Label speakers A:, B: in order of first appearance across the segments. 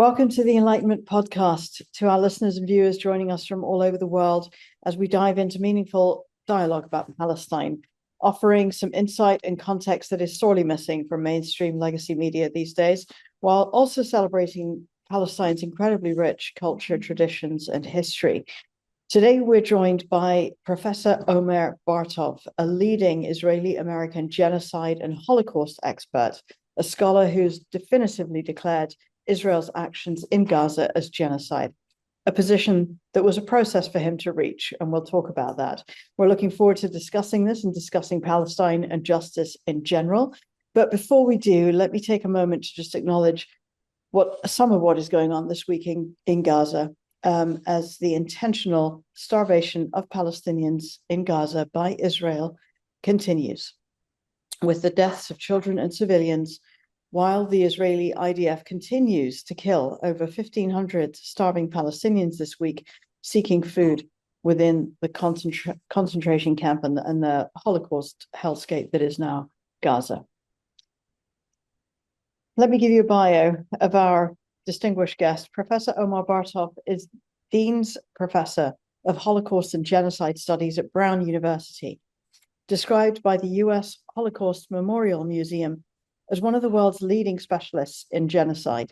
A: Welcome to the Enlightenment Podcast, to our listeners and viewers joining us from all over the world as we dive into meaningful dialogue about Palestine, offering some insight and context that is sorely missing from mainstream legacy media these days, while also celebrating Palestine's incredibly rich culture, traditions, and history. Today, we're joined by Professor Omer Bartov, a leading Israeli-American genocide and Holocaust expert, a scholar who's definitively declared Israel's actions in Gaza as genocide, a position that was a process for him to reach, and we'll talk about that. We're looking forward to discussing this and discussing Palestine and justice in general. But before we do, let me take a moment to just acknowledge some of what is going on this week in Gaza, as the intentional starvation of Palestinians in Gaza by Israel continues, with the deaths of children and civilians, while the Israeli IDF continues to kill over 1,500 starving Palestinians this week, seeking food within the concentration camp and the Holocaust hellscape that is now Gaza. Let me give you a bio of our distinguished guest. Professor Omer Bartov is Dean's Professor of Holocaust and Genocide Studies at Brown University, described by the U.S. Holocaust Memorial Museum as one of the world's leading specialists in genocide.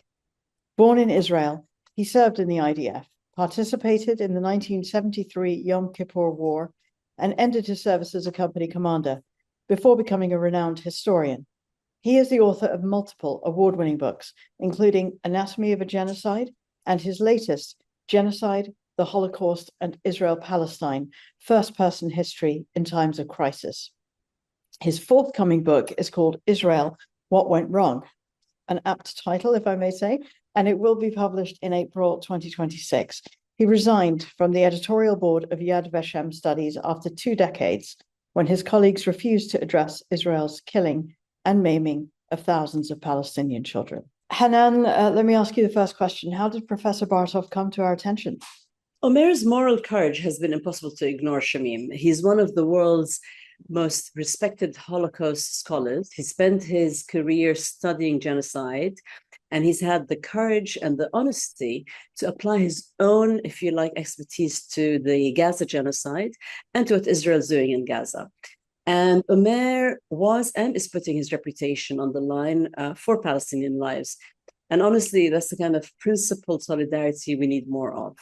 A: Born in Israel, he served in the IDF, participated in the 1973 Yom Kippur War, and ended his service as a company commander before becoming a renowned historian. He is the author of multiple award-winning books, including Anatomy of a Genocide and his latest, Genocide, the Holocaust and Israel-Palestine, First-Person History in Times of Crisis. His forthcoming book is called Israel, What Went Wrong? An apt title, if I may say, and it will be published in April 2026. He resigned from the editorial board of Yad Vashem Studies after 2 decades, when his colleagues refused to address Israel's killing and maiming of thousands of Palestinian children. Hanan, let me ask you the first question. How did Professor Bartov come to our attention?
B: Omer's moral courage has been impossible to ignore, Shamim. He's one of the world's most respected Holocaust scholars. He spent his career studying genocide, and he's had the courage and the honesty to apply his own, if you like, expertise to the Gaza genocide and to what Israel's doing in Gaza. And Omer was and is putting his reputation on the line for Palestinian lives. And honestly, that's the kind of principled solidarity we need more of.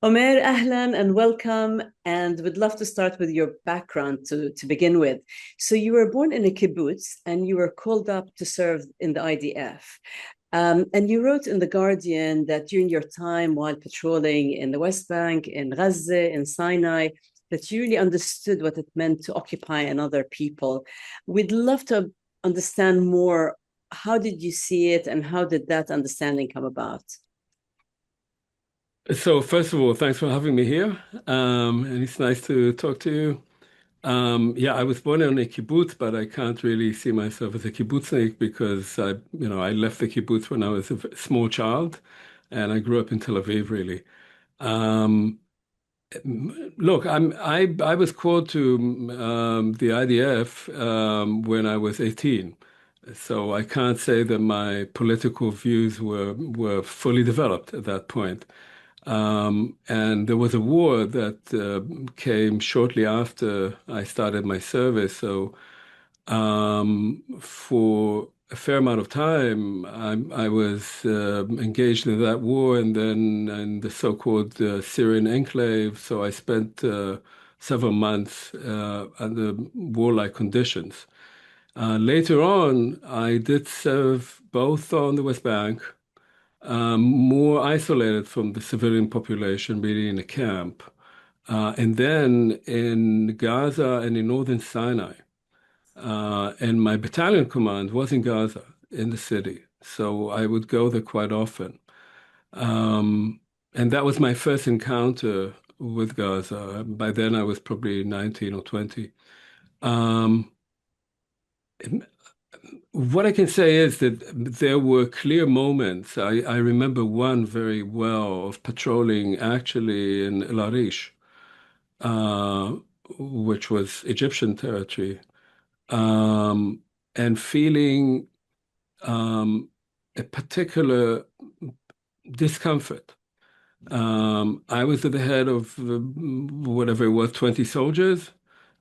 B: Omer, ahlan and welcome, and would love to start with your background to begin with. So you were born in a kibbutz and you were called up to serve in the IDF. And you wrote in The Guardian that during your time while patrolling in the West Bank, in Gaza, in Sinai, that you really understood what it meant to occupy another people. We'd love to understand more. How did you see it and how did that understanding come about?
C: So first of all, thanks for having me here. And it's nice to talk to you. I was born in a kibbutz, but I can't really see myself as a kibbutznik because I left the kibbutz when I was a small child, and I grew up in Tel Aviv, really. Look, I was called to the IDF when I was 18. So I can't say that my political views were fully developed at that point. And there was a war that came shortly after I started my service. So for a fair amount of time, I was engaged in that war and then in the so-called Syrian enclave. So I spent several months under warlike conditions. Later on, I did serve both on the West Bank, more isolated from the civilian population, really in a camp, and then in Gaza and in northern Sinai. And my battalion command was in Gaza, in the city. So I would go there quite often. And that was my first encounter with Gaza. By then I was probably 19 or 20. What I can say is that there were clear moments. I remember one very well of patrolling actually in El Arish, which was Egyptian territory, and feeling a particular discomfort. I was at the head of whatever it was, 20 soldiers,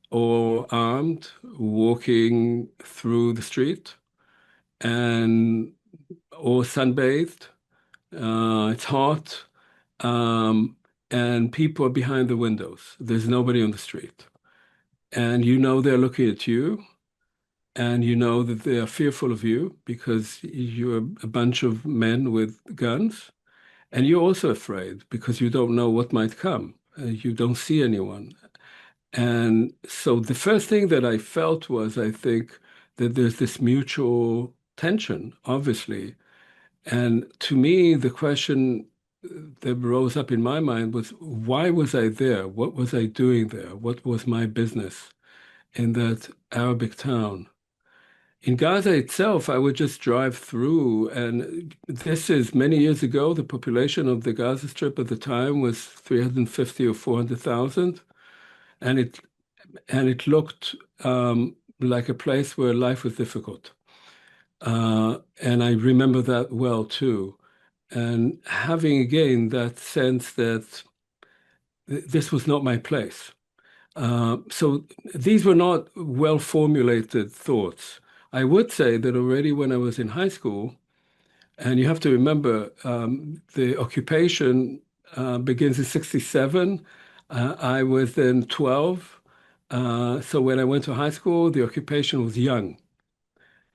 C: all armed, walking through the street, and all sunbathed. It's hot, and people are behind the windows. There's nobody on the street. And you know they're looking at you, and you know that they are fearful of you because you're a bunch of men with guns. And you're also afraid because you don't know what might come. You don't see anyone. And so the first thing that I felt was, I think, that there's this mutual tension, obviously. And to me, the question that rose up in my mind was, why was I there? What was I doing there? What was my business in that Arabic town? In Gaza itself, I would just drive through, and this is many years ago. The population of the Gaza Strip at the time was 350 or 400,000, and it looked like a place where life was difficult. And I remember that well too. And having again that sense that this was not my place. So these were not well-formulated thoughts. I would say that already when I was in high school, and you have to remember the occupation begins in 67. I was then 12. So when I went to high school, the occupation was young.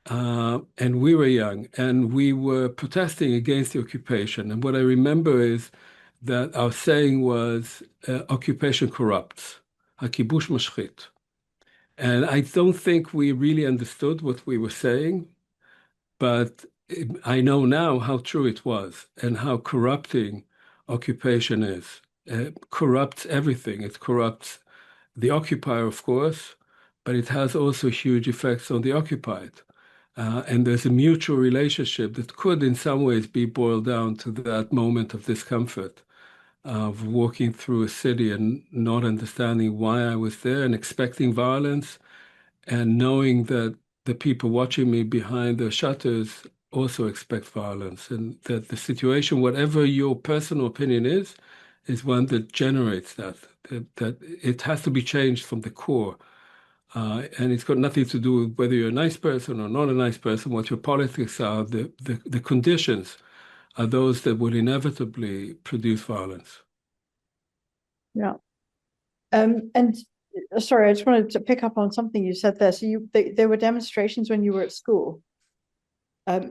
C: And we were young, and we were protesting against the occupation. And what I remember is that our saying was, occupation corrupts. Hakibush mashchit. And I don't think we really understood what we were saying, but I know now how true it was and how corrupting occupation is. It corrupts everything. It corrupts the occupier, of course, but it has also huge effects on the occupied. And there's a mutual relationship that could in some ways be boiled down to that moment of discomfort of walking through a city and not understanding why I was there and expecting violence, and knowing that the people watching me behind the shutters also expect violence, and that the situation, whatever your personal opinion is one that generates that it has to be changed from the core. And it's got nothing to do with whether you're a nice person or not a nice person, what your politics are. The conditions are those that will inevitably produce violence.
A: Yeah. And sorry, I just wanted to pick up on something you said there. So there were demonstrations when you were at school.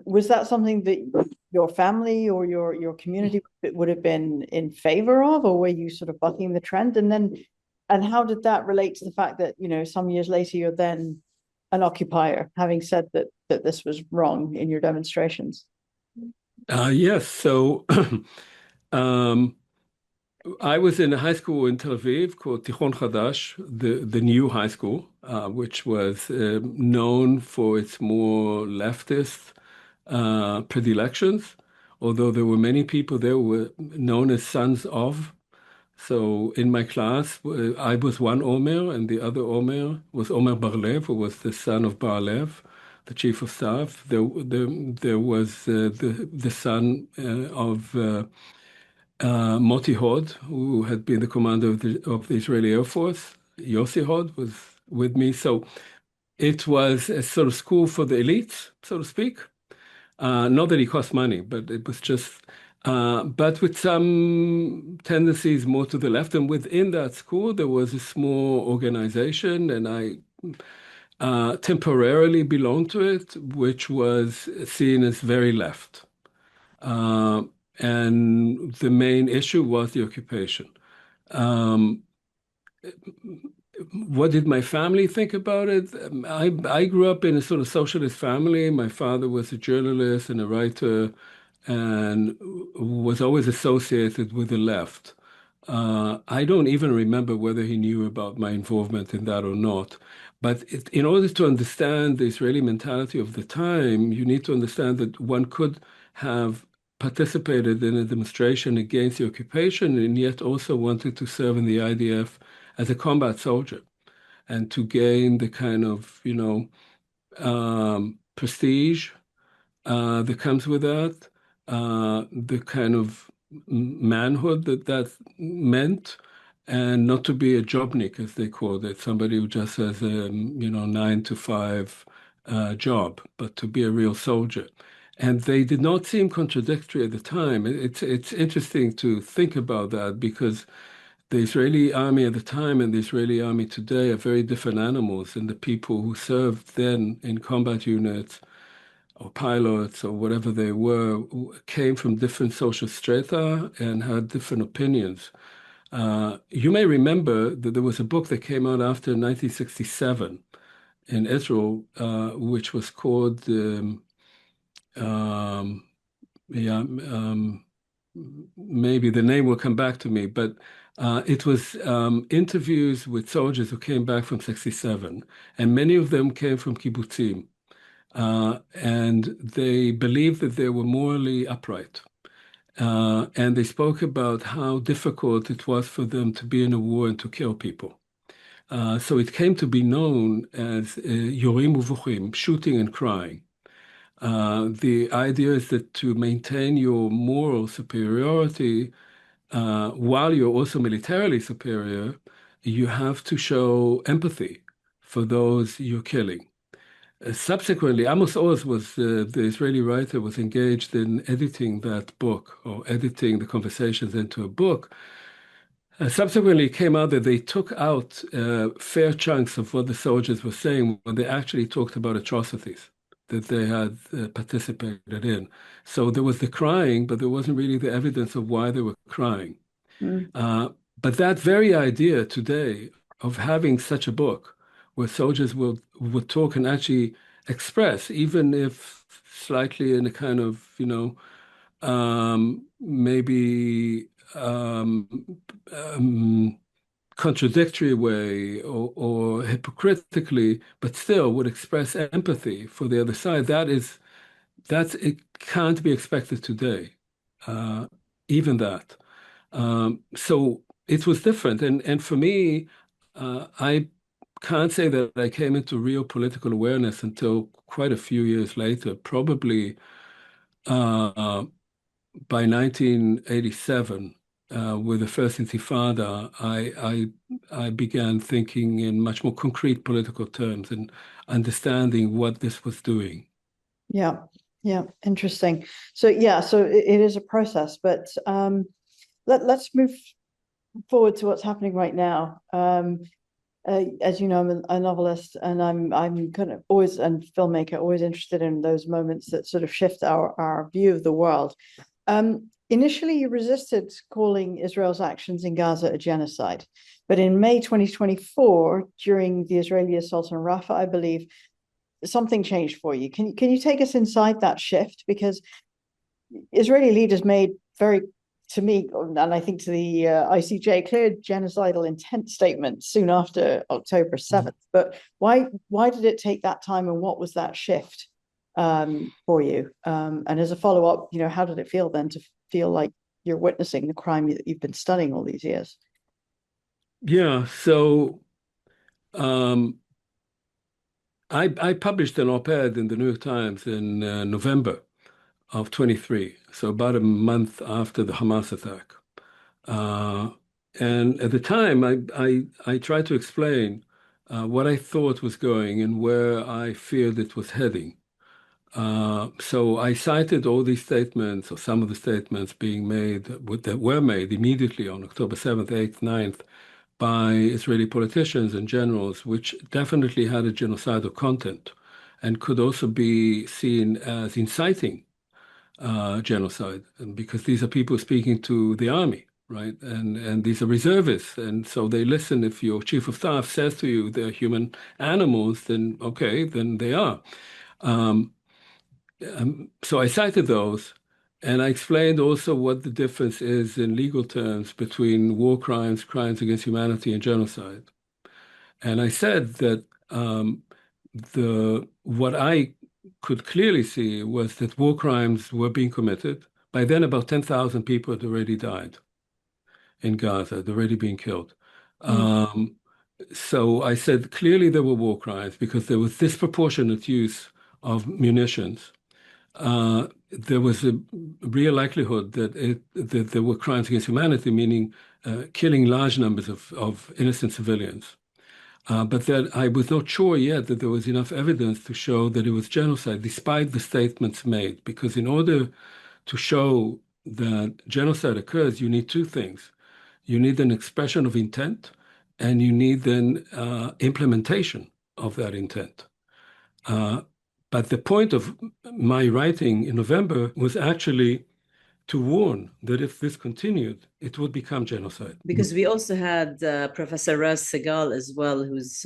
A: Was that something that your family or your community would have been in favor of, or were you sort of bucking the trend? And how did that relate to the fact that, some years later you're then an occupier, having said that this was wrong in your demonstrations?
C: Yes. So I was in a high school in Tel Aviv called Tichon Chadash, the new high school, which was known for its more leftist predilections, although there were many people there who were known as sons of. So in my class, I was one Omer, and the other Omer was Omer Barlev, who was the son of Barlev, the chief of staff. There was the son of Moti Hod, who had been the commander of the Israeli Air Force. Yossi Hod was with me. So it was a sort of school for the elites, so to speak. Not that it cost money, but it was just, but with some tendencies more to the left. And within that school, there was a small organization, and I temporarily belonged to it, which was seen as very left. And the main issue was the occupation. What did my family think about it? I grew up in a sort of socialist family. My father was a journalist and a writer and was always associated with the left. I don't even remember whether he knew about my involvement in that or not. But in order to understand the Israeli mentality of the time, you need to understand that one could have participated in a demonstration against the occupation and yet also wanted to serve in the IDF as a combat soldier and to gain the kind of, prestige that comes with that. the kind of manhood that meant, and not to be a jobnik, as they called it, somebody who just has a 9 to 5 job, but to be a real soldier. And they did not seem contradictory at the time. It's interesting to think about that, because the Israeli army at the time and the Israeli army today are very different animals, and the people who served then in combat units or pilots or whatever they were came from different social strata and had different opinions. You may remember that there was a book that came out after 1967 in Israel, which was called yeah, maybe the name will come back to me, but it was interviews with soldiers who came back from 67, and many of them came from kibbutzim, and they believed that they were morally upright. And they spoke about how difficult it was for them to be in a war and to kill people. So it came to be known as yorim uvuchim, shooting and crying. The idea is that to maintain your moral superiority, while you're also militarily superior, you have to show empathy for those you're killing. Subsequently, Amos Oz was the Israeli writer, was engaged in editing that book, or editing the conversations into a book. Subsequently, it came out that they took out fair chunks of what the soldiers were saying when they actually talked about atrocities that they had participated in. So there was the crying, but there wasn't really the evidence of why they were crying. But that very idea today of having such a book where soldiers would talk and actually express, even if slightly in a kind of, maybe contradictory way or hypocritically, but still would express empathy for the other side. It can't be expected today, even that. So it was different. And for me, I can't say that I came into real political awareness until quite a few years later, probably by 1987, with the first Intifada, I began thinking in much more concrete political terms and understanding what this was doing.
A: Yeah, interesting. So it is a process, but let's move forward to what's happening right now. As you know, I'm a novelist, and I'm kind of always, and filmmaker, always interested in those moments that sort of shift our view of the world. Initially, you resisted calling Israel's actions in Gaza a genocide, but in May 2024, during the Israeli assault on Rafah, I believe, something changed for you. Can you take us inside that shift? Because Israeli leaders made very, to me, and I think to the ICJ, clear genocidal intent statement soon after October 7th. But why did it take that time, and what was that shift for you? And as a follow-up, how did it feel then to feel like you're witnessing the crime that you've been studying all these years?
C: Yeah, so I published an op-ed in the New York Times in November of 23, so about a month after the Hamas attack. And at the time, I tried to explain what I thought was going and where I feared it was heading. So I cited all these statements, or some of the statements being made, that were made immediately on October 7th, 8th, 9th, by Israeli politicians and generals, which definitely had a genocidal content and could also be seen as inciting genocide, because these are people speaking to the army, right? And these are reservists, and so they listen. If your chief of staff says to you they're human animals, then okay, then they are. So I cited those, and I explained also what the difference is in legal terms between war crimes, crimes against humanity, and genocide. And I said that what I could clearly see was that war crimes were being committed. By then, about 10,000 people had already died in Gaza, had already been killed. So I said clearly there were war crimes because there was disproportionate use of munitions. there was a real likelihood that there were crimes against humanity, meaning killing large numbers of innocent civilians. But that I was not sure yet that there was enough evidence to show that it was genocide, despite the statements made. Because in order to show that genocide occurs, you need two things. You need an expression of intent, and you need then implementation of that intent. But the point of my writing in November was actually to warn that if this continued, it would become genocide.
B: Because we also had Professor Raz Segal as well, who's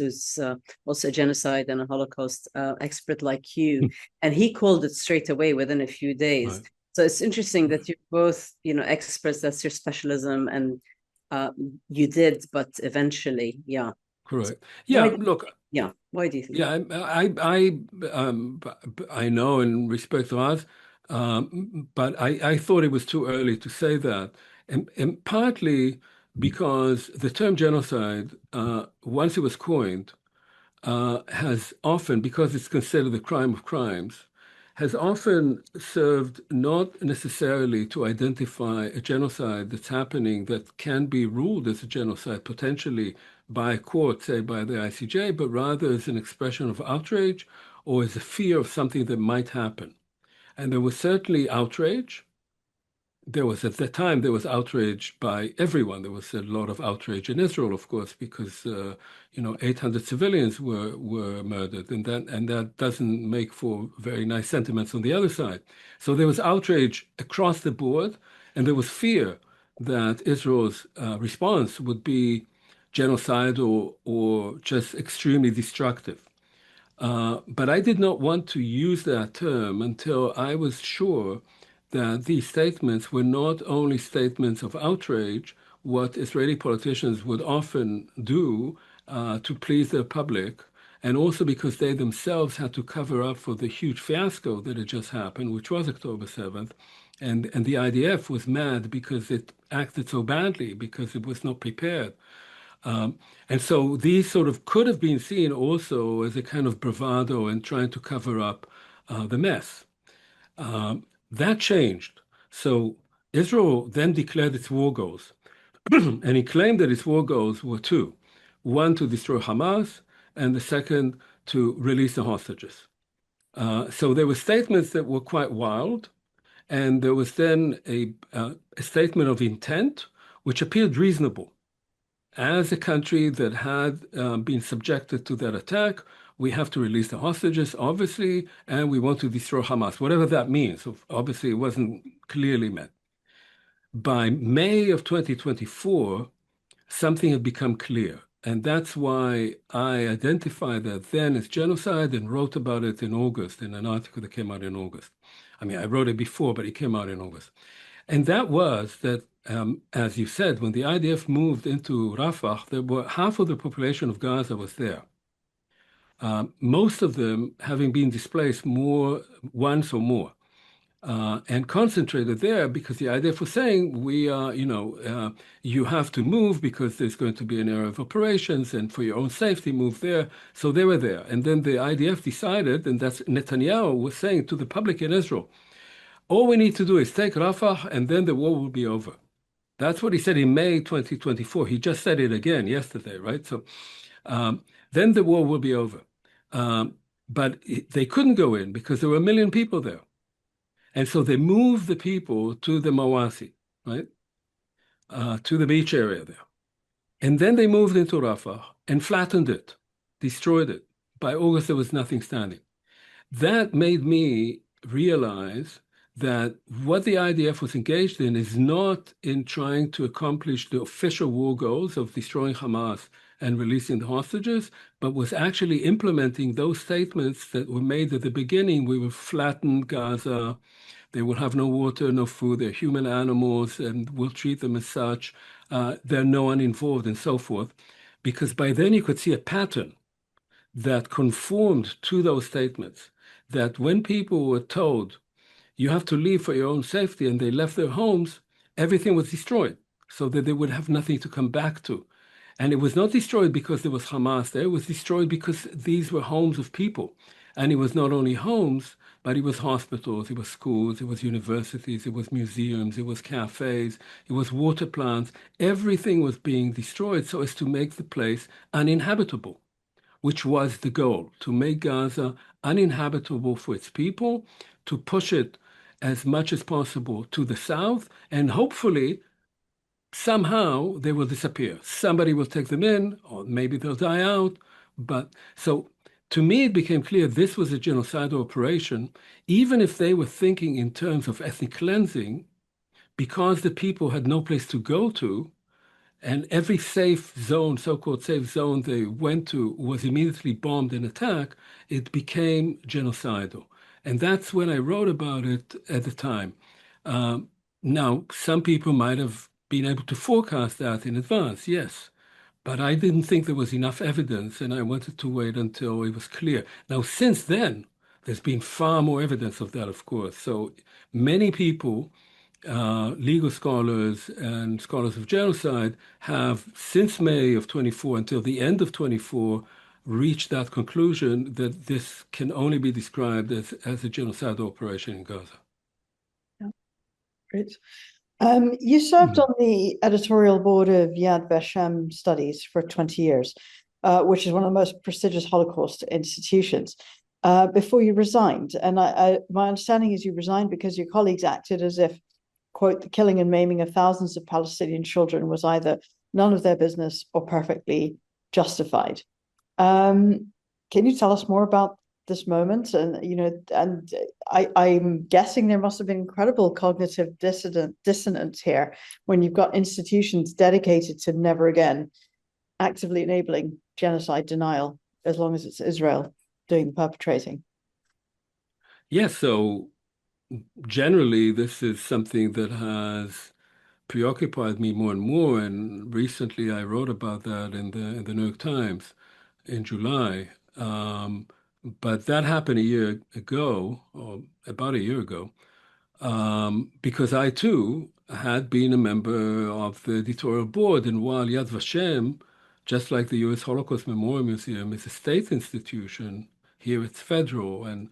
B: also a genocide and a Holocaust expert like you, and he called it straight away within a few days.
C: Right.
B: So it's interesting that you're both, experts. That's your specialism, and you did, but eventually, yeah.
C: Correct. Yeah. Look.
B: Yeah. Why do you think?
C: Yeah, I know and respect Raz. But I thought it was too early to say that, and partly because the term genocide, once it was coined, has often, because it's considered a crime of crimes, has often served not necessarily to identify a genocide that's happening that can be ruled as a genocide potentially by a court, say by the ICJ, but rather as an expression of outrage or as a fear of something that might happen. And there was certainly outrage. There was, at that time, there was outrage by everyone. There was a lot of outrage in Israel, of course, because 800 civilians were murdered, and that doesn't make for very nice sentiments on the other side. So there was outrage across the board, and there was fear that Israel's response would be genocide or just extremely destructive. But I did not want to use that term until I was sure that these statements were not only statements of outrage, what Israeli politicians would often do to please their public, and also because they themselves had to cover up for the huge fiasco that had just happened, which was October 7th. And the IDF was mad because it acted so badly, because it was not prepared. And so these sort of could have been seen also as a kind of bravado and trying to cover up the mess. That changed. So Israel then declared its war goals. And he claimed that its war goals were two. One, to destroy Hamas, and the second, to release the hostages. So there were statements that were quite wild. And there was then a statement of intent, which appeared reasonable. As a country that had been subjected to that attack, we have to release the hostages, obviously, and we want to destroy Hamas, whatever that means. Obviously, it wasn't clearly met. By May of 2024, something had become clear. And that's why I identified that then as genocide and wrote about it in August in an article that came out in August. I mean, I wrote it before, but it came out in August. And that was that, as you said, when the IDF moved into Rafah, there were half of the population of Gaza was there. Most of them having been displaced once or more, and concentrated there because the IDF was saying, you have to move because there's going to be an area of operations, and for your own safety, move there. So they were there. And then the IDF decided, and that's Netanyahu was saying to the public in Israel, all we need to do is take Rafah, and then the war will be over. That's what he said in May 2024. He just said it again yesterday, right? So then the war will be over. But they couldn't go in because there were 1 million people there. And so they moved the people to the Mawasi, right? To the beach area there. And then they moved into Rafah and flattened it, destroyed it. By August, there was nothing standing. That made me realize that what the IDF was engaged in is not in trying to accomplish the official war goals of destroying Hamas and releasing the hostages, but was actually implementing those statements that were made at the beginning. We will flatten Gaza, they will have no water, no food, they're human animals, and we'll treat them as such. There's no one involved, and so forth. Because by then you could see a pattern that conformed to those statements, that when people were told, you have to leave for your own safety, and they left their homes, everything was destroyed so that they would have nothing to come back to. And it was not destroyed because there was Hamas there. It was destroyed because these were homes of people. And it was not only homes, but it was hospitals, it was schools, it was universities, it was museums, it was cafes, it was water plants. Everything was being destroyed so as to make the place uninhabitable, which was the goal, to make Gaza uninhabitable for its people, to push it as much as possible to the south, and hopefully somehow they will disappear. Somebody will take them in, or maybe they'll die out. But so to me, it became clear this was a genocidal operation, even if they were thinking in terms of ethnic cleansing, because the people had no place to go to, and every safe zone, so-called safe zone they went to was immediately bombed and attacked, it became genocidal. And that's when I wrote about it at the time. Now, some people might have been able to forecast that in advance, yes. But I didn't think there was enough evidence, and I wanted to wait until it was clear. Now, since then, there's been far more evidence of that, of course. So many people, legal scholars and scholars of genocide, have, since May of 24 until the end of 24, reached that conclusion that this can only be described as a genocidal operation in Gaza.
A: Yeah. Great. You served on the editorial board of Yad Vashem Studies for 20 years, which is one of the most prestigious Holocaust institutions, before you resigned. And my understanding is you resigned because your colleagues acted as if, quote, the killing and maiming of thousands of Palestinian children was either none of their business or perfectly justified. Can you tell us more about this moment? And I'm guessing there must have been incredible cognitive dissonance here when you've got institutions dedicated to never again actively enabling genocide denial, as long as it's Israel doing the perpetrating.
C: Yes, so generally this is something that has preoccupied me more and more, and recently I wrote about that in the New York Times in July. But that happened a year ago, or about a year ago, because I too had been a member of the editorial board. And while Yad Vashem, just like the U.S. Holocaust Memorial Museum, is a state institution, here it's federal, and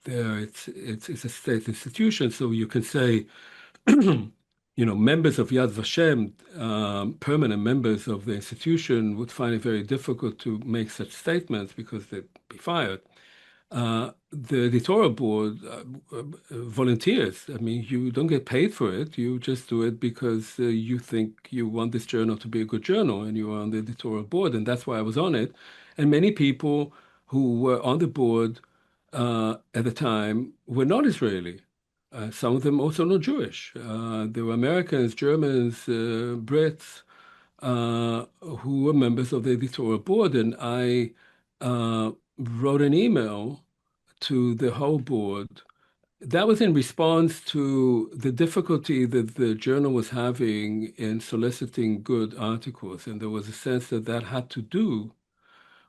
C: there it's a state institution. So you can say, members of Yad Vashem, permanent members of the institution, would find it very difficult to make such statements because they'd be fired. The editorial board volunteers. I mean, you don't get paid for it. You just do it because you think you want this journal to be a good journal, and you are on the editorial board, and that's why I was on it. And many people who were on the board at the time were not Israeli. Some of them also not Jewish. There were Americans, Germans, Brits, who were members of the editorial board. And I wrote an email to the whole board. That was in response to the difficulty that the journal was having in soliciting good articles. And there was a sense that that had to do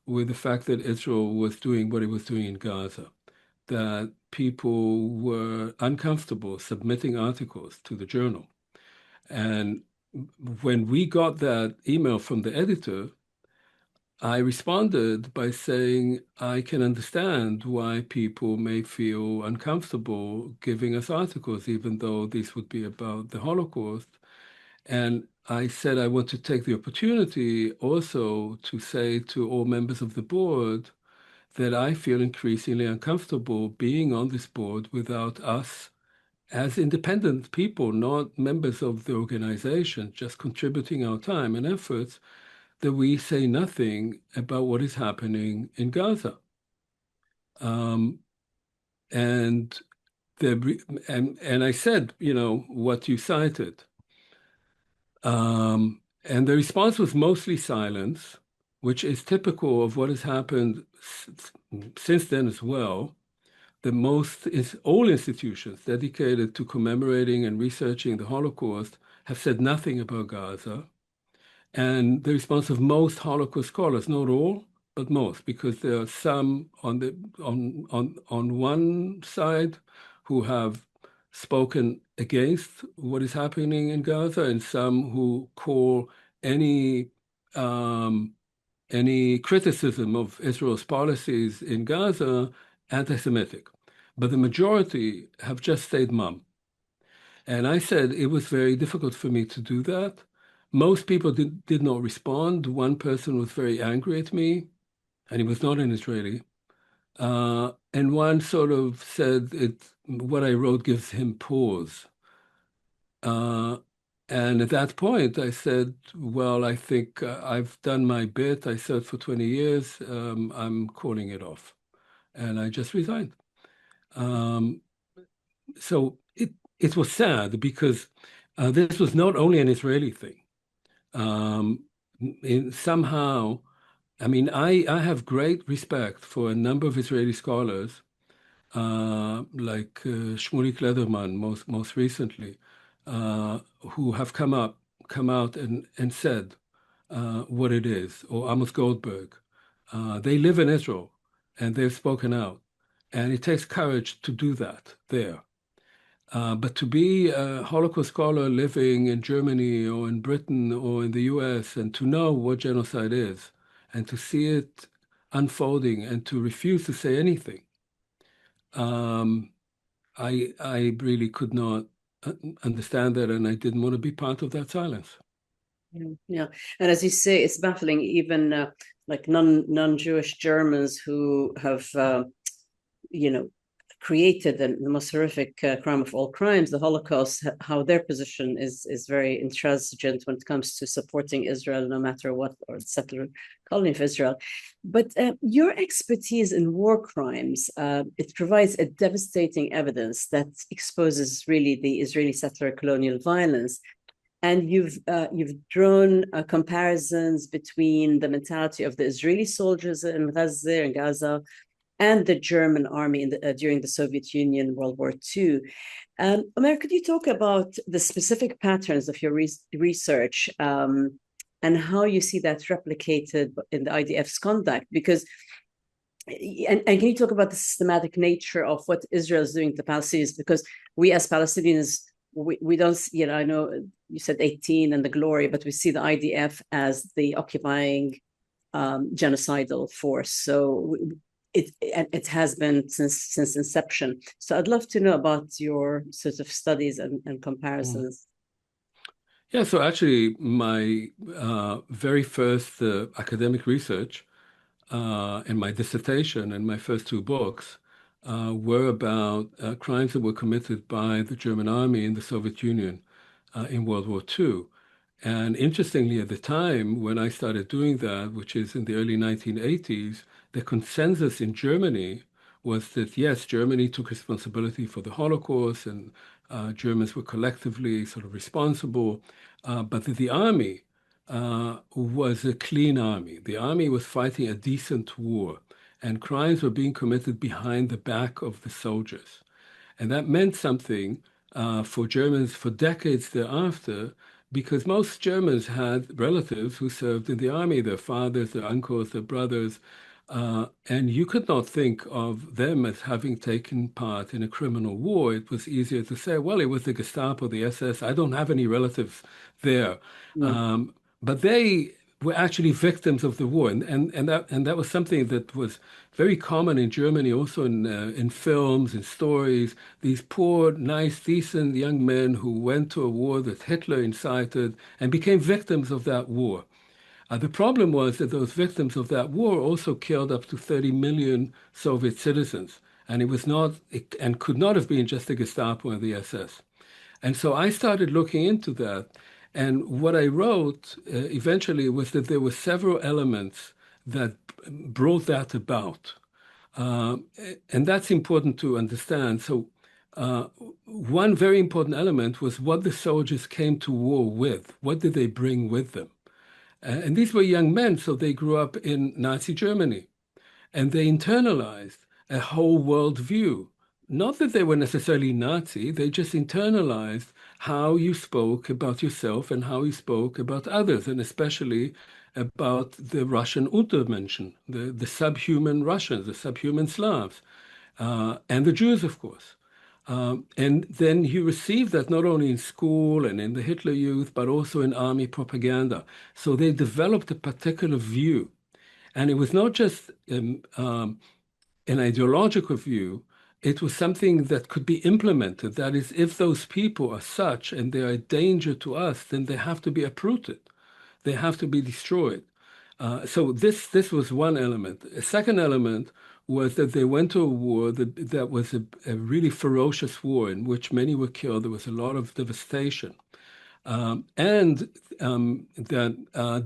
C: with the fact that Israel was doing what it was doing in Gaza, that people were uncomfortable submitting articles to the journal. And when we got that email from the editor, I responded by saying, I can understand why people may feel uncomfortable giving us articles, even though these would be about the Holocaust. And I said, I want to take the opportunity also to say to all members of the board that I feel increasingly uncomfortable being on this board without us as independent people, not members of the organization, just contributing our time and efforts, that we say nothing about what is happening in Gaza. And I said, what you cited. And the response was mostly silence, which is typical of what has happened since then as well. All institutions dedicated to commemorating and researching the Holocaust have said nothing about Gaza. And the response of most Holocaust scholars, not all, but most, because there are some on one side who have spoken against what is happening in Gaza, and some who call any criticism of Israel's policies in Gaza anti-Semitic. but the majority have just stayed mum. And I said it was very difficult for me to do that. Most people did not respond. One person was very angry at me, and he was not an Israeli. And one sort of said what I wrote gives him pause. And at that point, I said, well, I think I've done my bit. I served for 20 years. I'm calling it off. And I just resigned. So it was sad because this was not only an Israeli thing. Somehow, I mean, I have great respect for a number of Israeli scholars, like Shmulik Lederman, most recently, who have come out and said what it is, or Amos Goldberg. They live in Israel, and they've spoken out. And it takes courage to do that there. But to be a Holocaust scholar living in Germany or in Britain or in the US and to know what genocide is and to see it unfolding and to refuse to say anything, I really could not understand that, and I didn't want to be part of that silence.
B: Yeah, and as you say, it's baffling. Even like non-Jewish Germans who have, created the most horrific crime of all crimes, the Holocaust, how their position is very intransigent when it comes to supporting Israel, no matter what, or the settler colony of Israel. But your expertise in war crimes, it provides a devastating evidence that exposes really the Israeli settler colonial violence. And you've drawn comparisons between the mentality of the Israeli soldiers in Gaza and Gaza and the German army during the Soviet Union, World War II. Omer, could you talk about the specific patterns of your research and how you see that replicated in the IDF's conduct? Because, and can you talk about the systematic nature of what Israel is doing to Palestinians? Because we as Palestinians, we don't, I know you said 18 and the glory, but we see the IDF as the occupying genocidal force. So it has been since inception. So I'd love to know about your sort of studies and comparisons.
C: Yeah, so actually my very first academic research and my dissertation and my first two books were about crimes that were committed by the German army in the Soviet Union in World War II. And interestingly, at the time when I started doing that, which is in the early 1980s, the consensus in Germany was that, yes, Germany took responsibility for the Holocaust and Germans were collectively sort of responsible, but that the army was a clean army. The army was fighting a decent war, and crimes were being committed behind the back of the soldiers. And that meant something for Germans for decades thereafter, because most Germans had relatives who served in the army, their fathers, their uncles, their brothers, and you could not think of them as having taken part in a criminal war. It was easier to say, well, it was the Gestapo, the SS. I don't have any relatives there. No. But they were actually victims of the war. And that was something that was very common in Germany, also in films and stories. These poor, nice, decent young men who went to a war that Hitler incited and became victims of that war. The problem was that those victims of that war also killed up to 30 million Soviet citizens. And it could not have been just the Gestapo and the SS. And so I started looking into that. And what I wrote eventually was that there were several elements that brought that about. And that's important to understand. So one very important element was what the soldiers came to war with. What did they bring with them? And these were young men, so they grew up in Nazi Germany. And they internalized a whole world view. Not that they were necessarily Nazi, they just internalized how you spoke about yourself and how you spoke about others, and especially about the Russian Untermenschen, the subhuman Russians, the subhuman Slavs, and the Jews, of course. And then he received that not only in school and in the Hitler Youth, but also in army propaganda. So they developed a particular view. And it was not just an ideological view, it was something that could be implemented. That is, if those people are such and they are a danger to us, then they have to be uprooted. They have to be destroyed. So this was one element. A second element was that they went to a war that was a really ferocious war in which many were killed. There was a lot of devastation. And that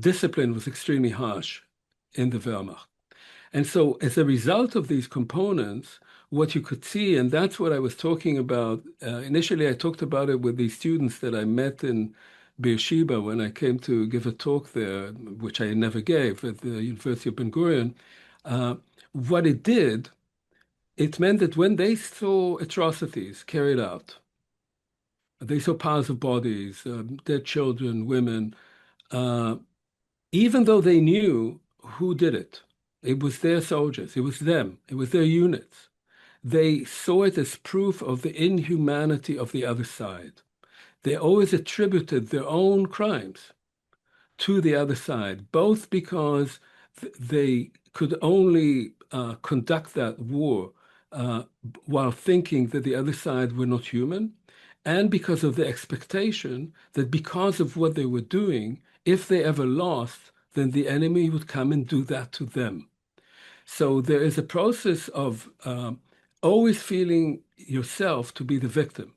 C: discipline was extremely harsh in the Wehrmacht. And so as a result of these components, what you could see, and that's what I was talking about. Initially, I talked about it with these students that I met in Beersheba when I came to give a talk there, which I never gave at the University of Ben Gurion. What it did, it meant that when they saw atrocities carried out, they saw piles of bodies, dead children, women, even though they knew who did it, it was their soldiers, it was them, it was their units. They saw it as proof of the inhumanity of the other side. They always attributed their own crimes to the other side, both because they could only conduct that war while thinking that the other side were not human, and because of the expectation that because of what they were doing, if they ever lost, then the enemy would come and do that to them. So there is a process of always feeling yourself to be the victim.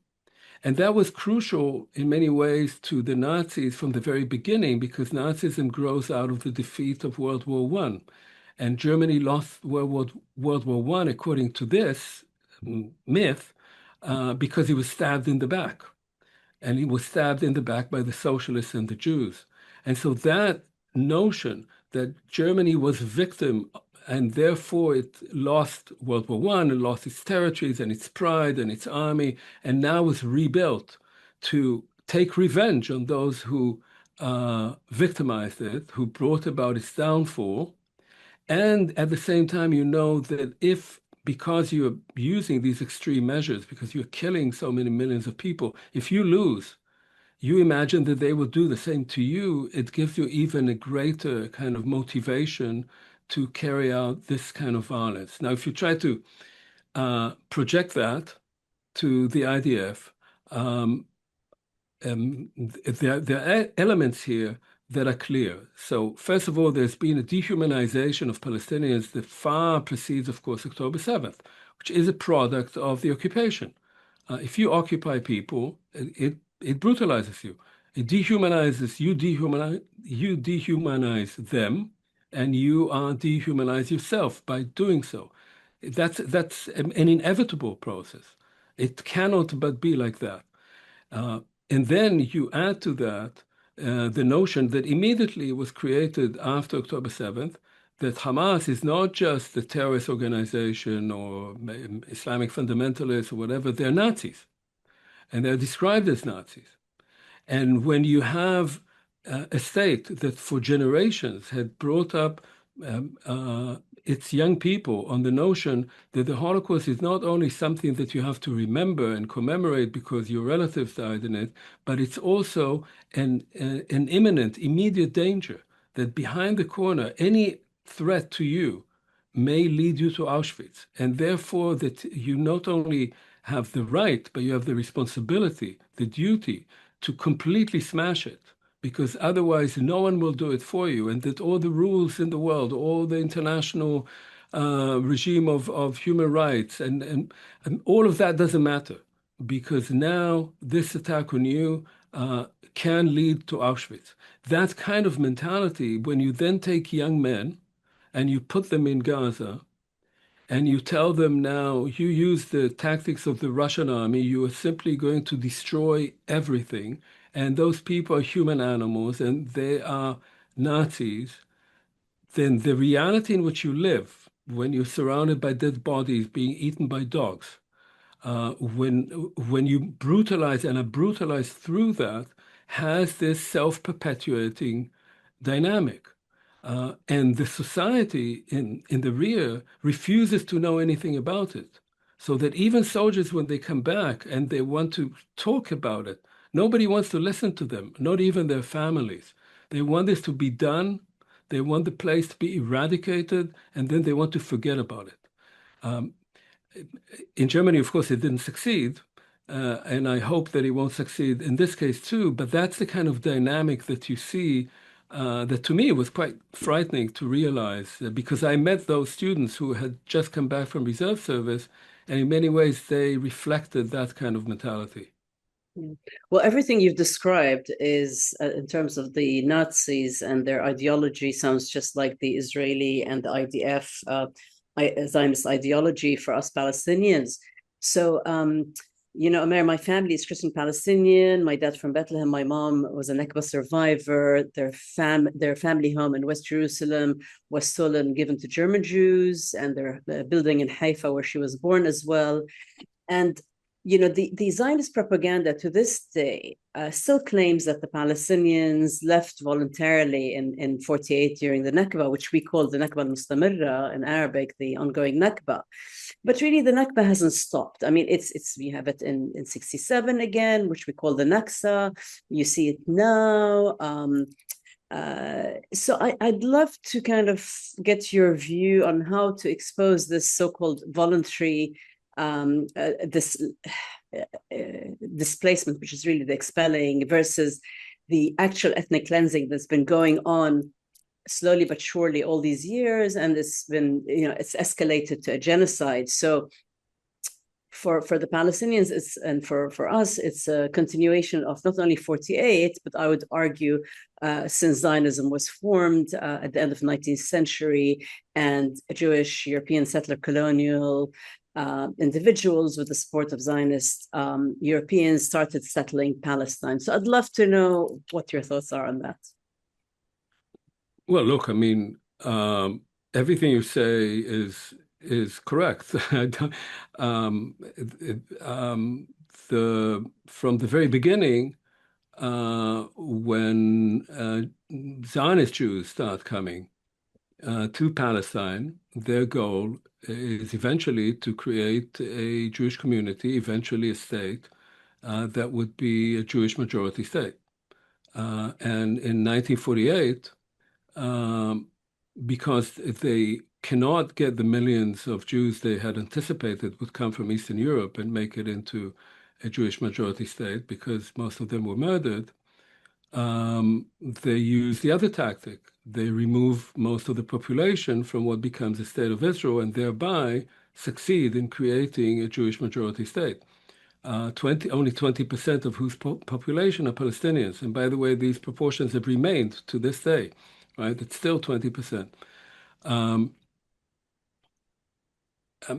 C: And that was crucial in many ways to the Nazis from the very beginning, because Nazism grows out of the defeat of World War I. And Germany lost World War I, according to this myth, because he was stabbed in the back. And he was stabbed in the back by the socialists and the Jews. And so that notion that Germany was a victim and therefore it lost World War I and lost its territories and its pride and its army, and now was rebuilt to take revenge on those who victimized it, who brought about its downfall. And at the same time, you know that because you're using these extreme measures, because you're killing so many millions of people, if you lose, you imagine that they will do the same to you. It gives you even a greater kind of motivation to carry out this kind of violence. Now, if you try to project that to the IDF, there are elements here that are clear. So first of all, there's been a dehumanization of Palestinians that far precedes, of course, October 7th, which is a product of the occupation. If you occupy people, it brutalizes you. It dehumanizes you, dehumanize them, and you dehumanize yourself by doing so. That's an inevitable process. It cannot but be like that. And then you add to that the notion that immediately was created after October 7th, that Hamas is not just a terrorist organization or Islamic fundamentalists or whatever, they're Nazis. And they're described as Nazis. And when you have a state that for generations had brought up its young people on the notion that the Holocaust is not only something that you have to remember and commemorate because your relatives died in it, but it's also an imminent, immediate danger that behind the corner, any threat to you may lead you to Auschwitz. And therefore that you not only have the right, but you have the responsibility, the duty to completely smash it, because otherwise no one will do it for you, and that all the rules in the world, all the international regime of human rights, and all of that doesn't matter, because now this attack on you can lead to Auschwitz. That kind of mentality, when you then take young men and you put them in Gaza, and you tell them now, you use the tactics of the Russian army, you are simply going to destroy everything, and those people are human animals, and they are Nazis, then the reality in which you live, when you're surrounded by dead bodies being eaten by dogs, when you brutalize and are brutalized through that, has this self-perpetuating dynamic. And the society in the rear refuses to know anything about it. So that even soldiers, when they come back and they want to talk about it, nobody wants to listen to them, not even their families. They want this to be done. They want the place to be eradicated, and then they want to forget about it. in Germany, of course, it didn't succeed. And I hope that it won't succeed in this case too. But that's the kind of dynamic that you see that to me was quite frightening to realize, because I met those students who had just come back from reserve service, and in many ways they reflected that kind of mentality.
B: Well, everything you've described is, in terms of the Nazis and their ideology, sounds just like the Israeli and the IDF Zionist ideology for us Palestinians. So, Omer, my family is Christian Palestinian. My dad from Bethlehem. My mom was a Nakba survivor. Their family home in West Jerusalem was stolen, given to German Jews, and their building in Haifa, where she was born as well. And the Zionist propaganda to this day still claims that the Palestinians left voluntarily in 48 during the Nakba, which we call the Nakba al-Mustamirra in Arabic, the ongoing Nakba. But really, the Nakba hasn't stopped. I mean, we have it in 67 again, which we call the Naksa. You see it now. So I'd love to kind of get your view on how to expose this so-called voluntary displacement, which is really the expelling, versus the actual ethnic cleansing that's been going on slowly but surely all these years, and it's been, it's escalated to a genocide. So for the Palestinians, and for us, it's a continuation of not only 48, but I would argue since Zionism was formed at the end of the 19th century, and Jewish European settler colonial individuals with the support of Zionist Europeans started settling Palestine. So I'd love to know what your thoughts are on that.
C: Well, look, I mean, everything you say is correct. From the very beginning, when Zionist Jews start coming to Palestine, their goal is eventually to create a Jewish community, eventually a state that would be a Jewish majority state. And in 1948, because they cannot get the millions of Jews they had anticipated would come from Eastern Europe and make it into a Jewish majority state, because most of them were murdered, they use the other tactic. They remove most of the population from what becomes a state of Israel, and thereby succeed in creating a Jewish majority state. Only 20% of whose population are Palestinians. And by the way, these proportions have remained to this day, right? It's still 20%.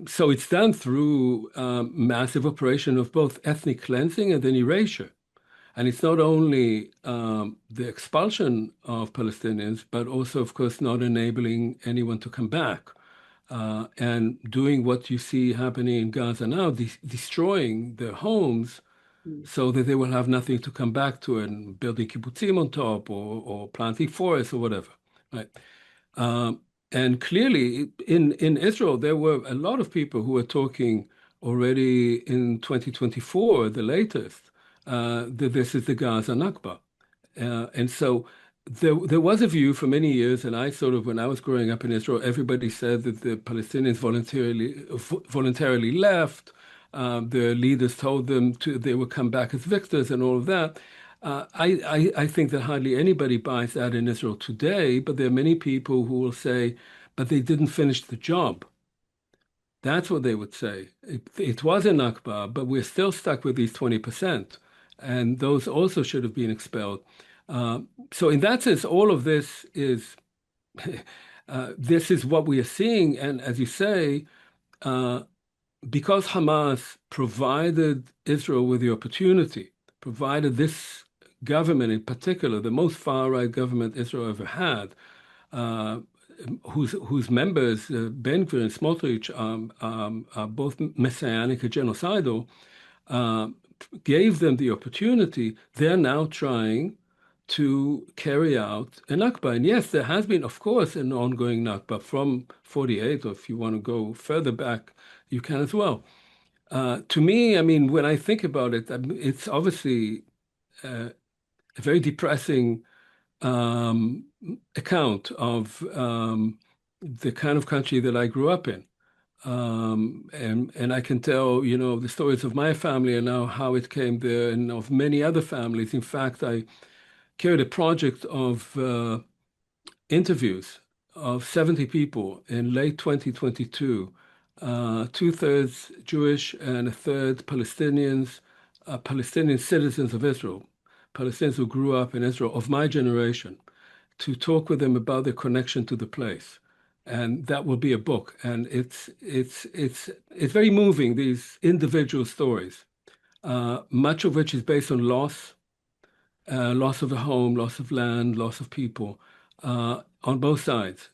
C: So it's done through massive operation of both ethnic cleansing and then erasure. And it's not only the expulsion of Palestinians, but also, of course, not enabling anyone to come back. And doing what you see happening in Gaza now, destroying their homes so that they will have nothing to come back to, and building kibbutzim on top, or planting forests or whatever, right? And clearly, in Israel, there were a lot of people who were talking already in 2024, the latest, that this is the Gaza Nakba. And so there was a view for many years, and when I was growing up in Israel, everybody said that the Palestinians voluntarily left. Their leaders told them they would come back as victors and all of that. I think that hardly anybody buys that in Israel today, but there are many people who will say, but they didn't finish the job. That's what they would say. It was a Nakba, but we're still stuck with these 20%. And those also should have been expelled. So in that sense, all of this is this is what we are seeing. And as you say, because Hamas provided Israel with the opportunity, provided this government in particular, the most far-right government Israel ever had, whose members, Ben-Gvir and Smotrich, are both messianic and genocidal, gave them the opportunity, they're now trying to carry out a Nakba. And yes, there has been, of course, an ongoing Nakba from 48, or if you want to go further back, you can as well. To me, I mean, when I think about it, it's obviously a very depressing account of the kind of country that I grew up in. And I can tell, the stories of my family and now how it came there and of many other families. In fact, I carried a project of interviews of 70 people in late 2022, two-thirds Jewish and a third Palestinians, Palestinian citizens of Israel, Palestinians who grew up in Israel of my generation, to talk with them about their connection to the place. And that will be a book. And it's very moving, these individual stories, much of which is based on loss of a home, loss of land, loss of people, on both sides.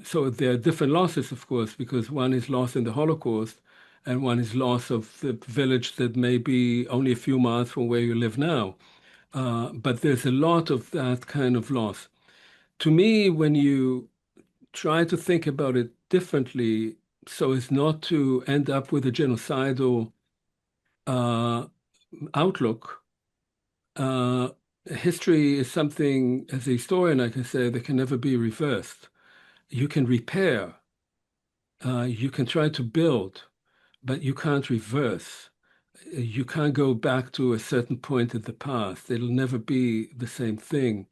C: So there are different losses, of course, because one is loss in the Holocaust and one is loss of the village that may be only a few miles from where you live now. But there's a lot of that kind of loss. To me, when you try to think about it differently so as not to end up with a genocidal outlook, history is something, as a historian, I can say, that can never be reversed. You can repair, you can try to build, but you can't reverse. You can't go back to a certain point in the past. It'll never be the same thing.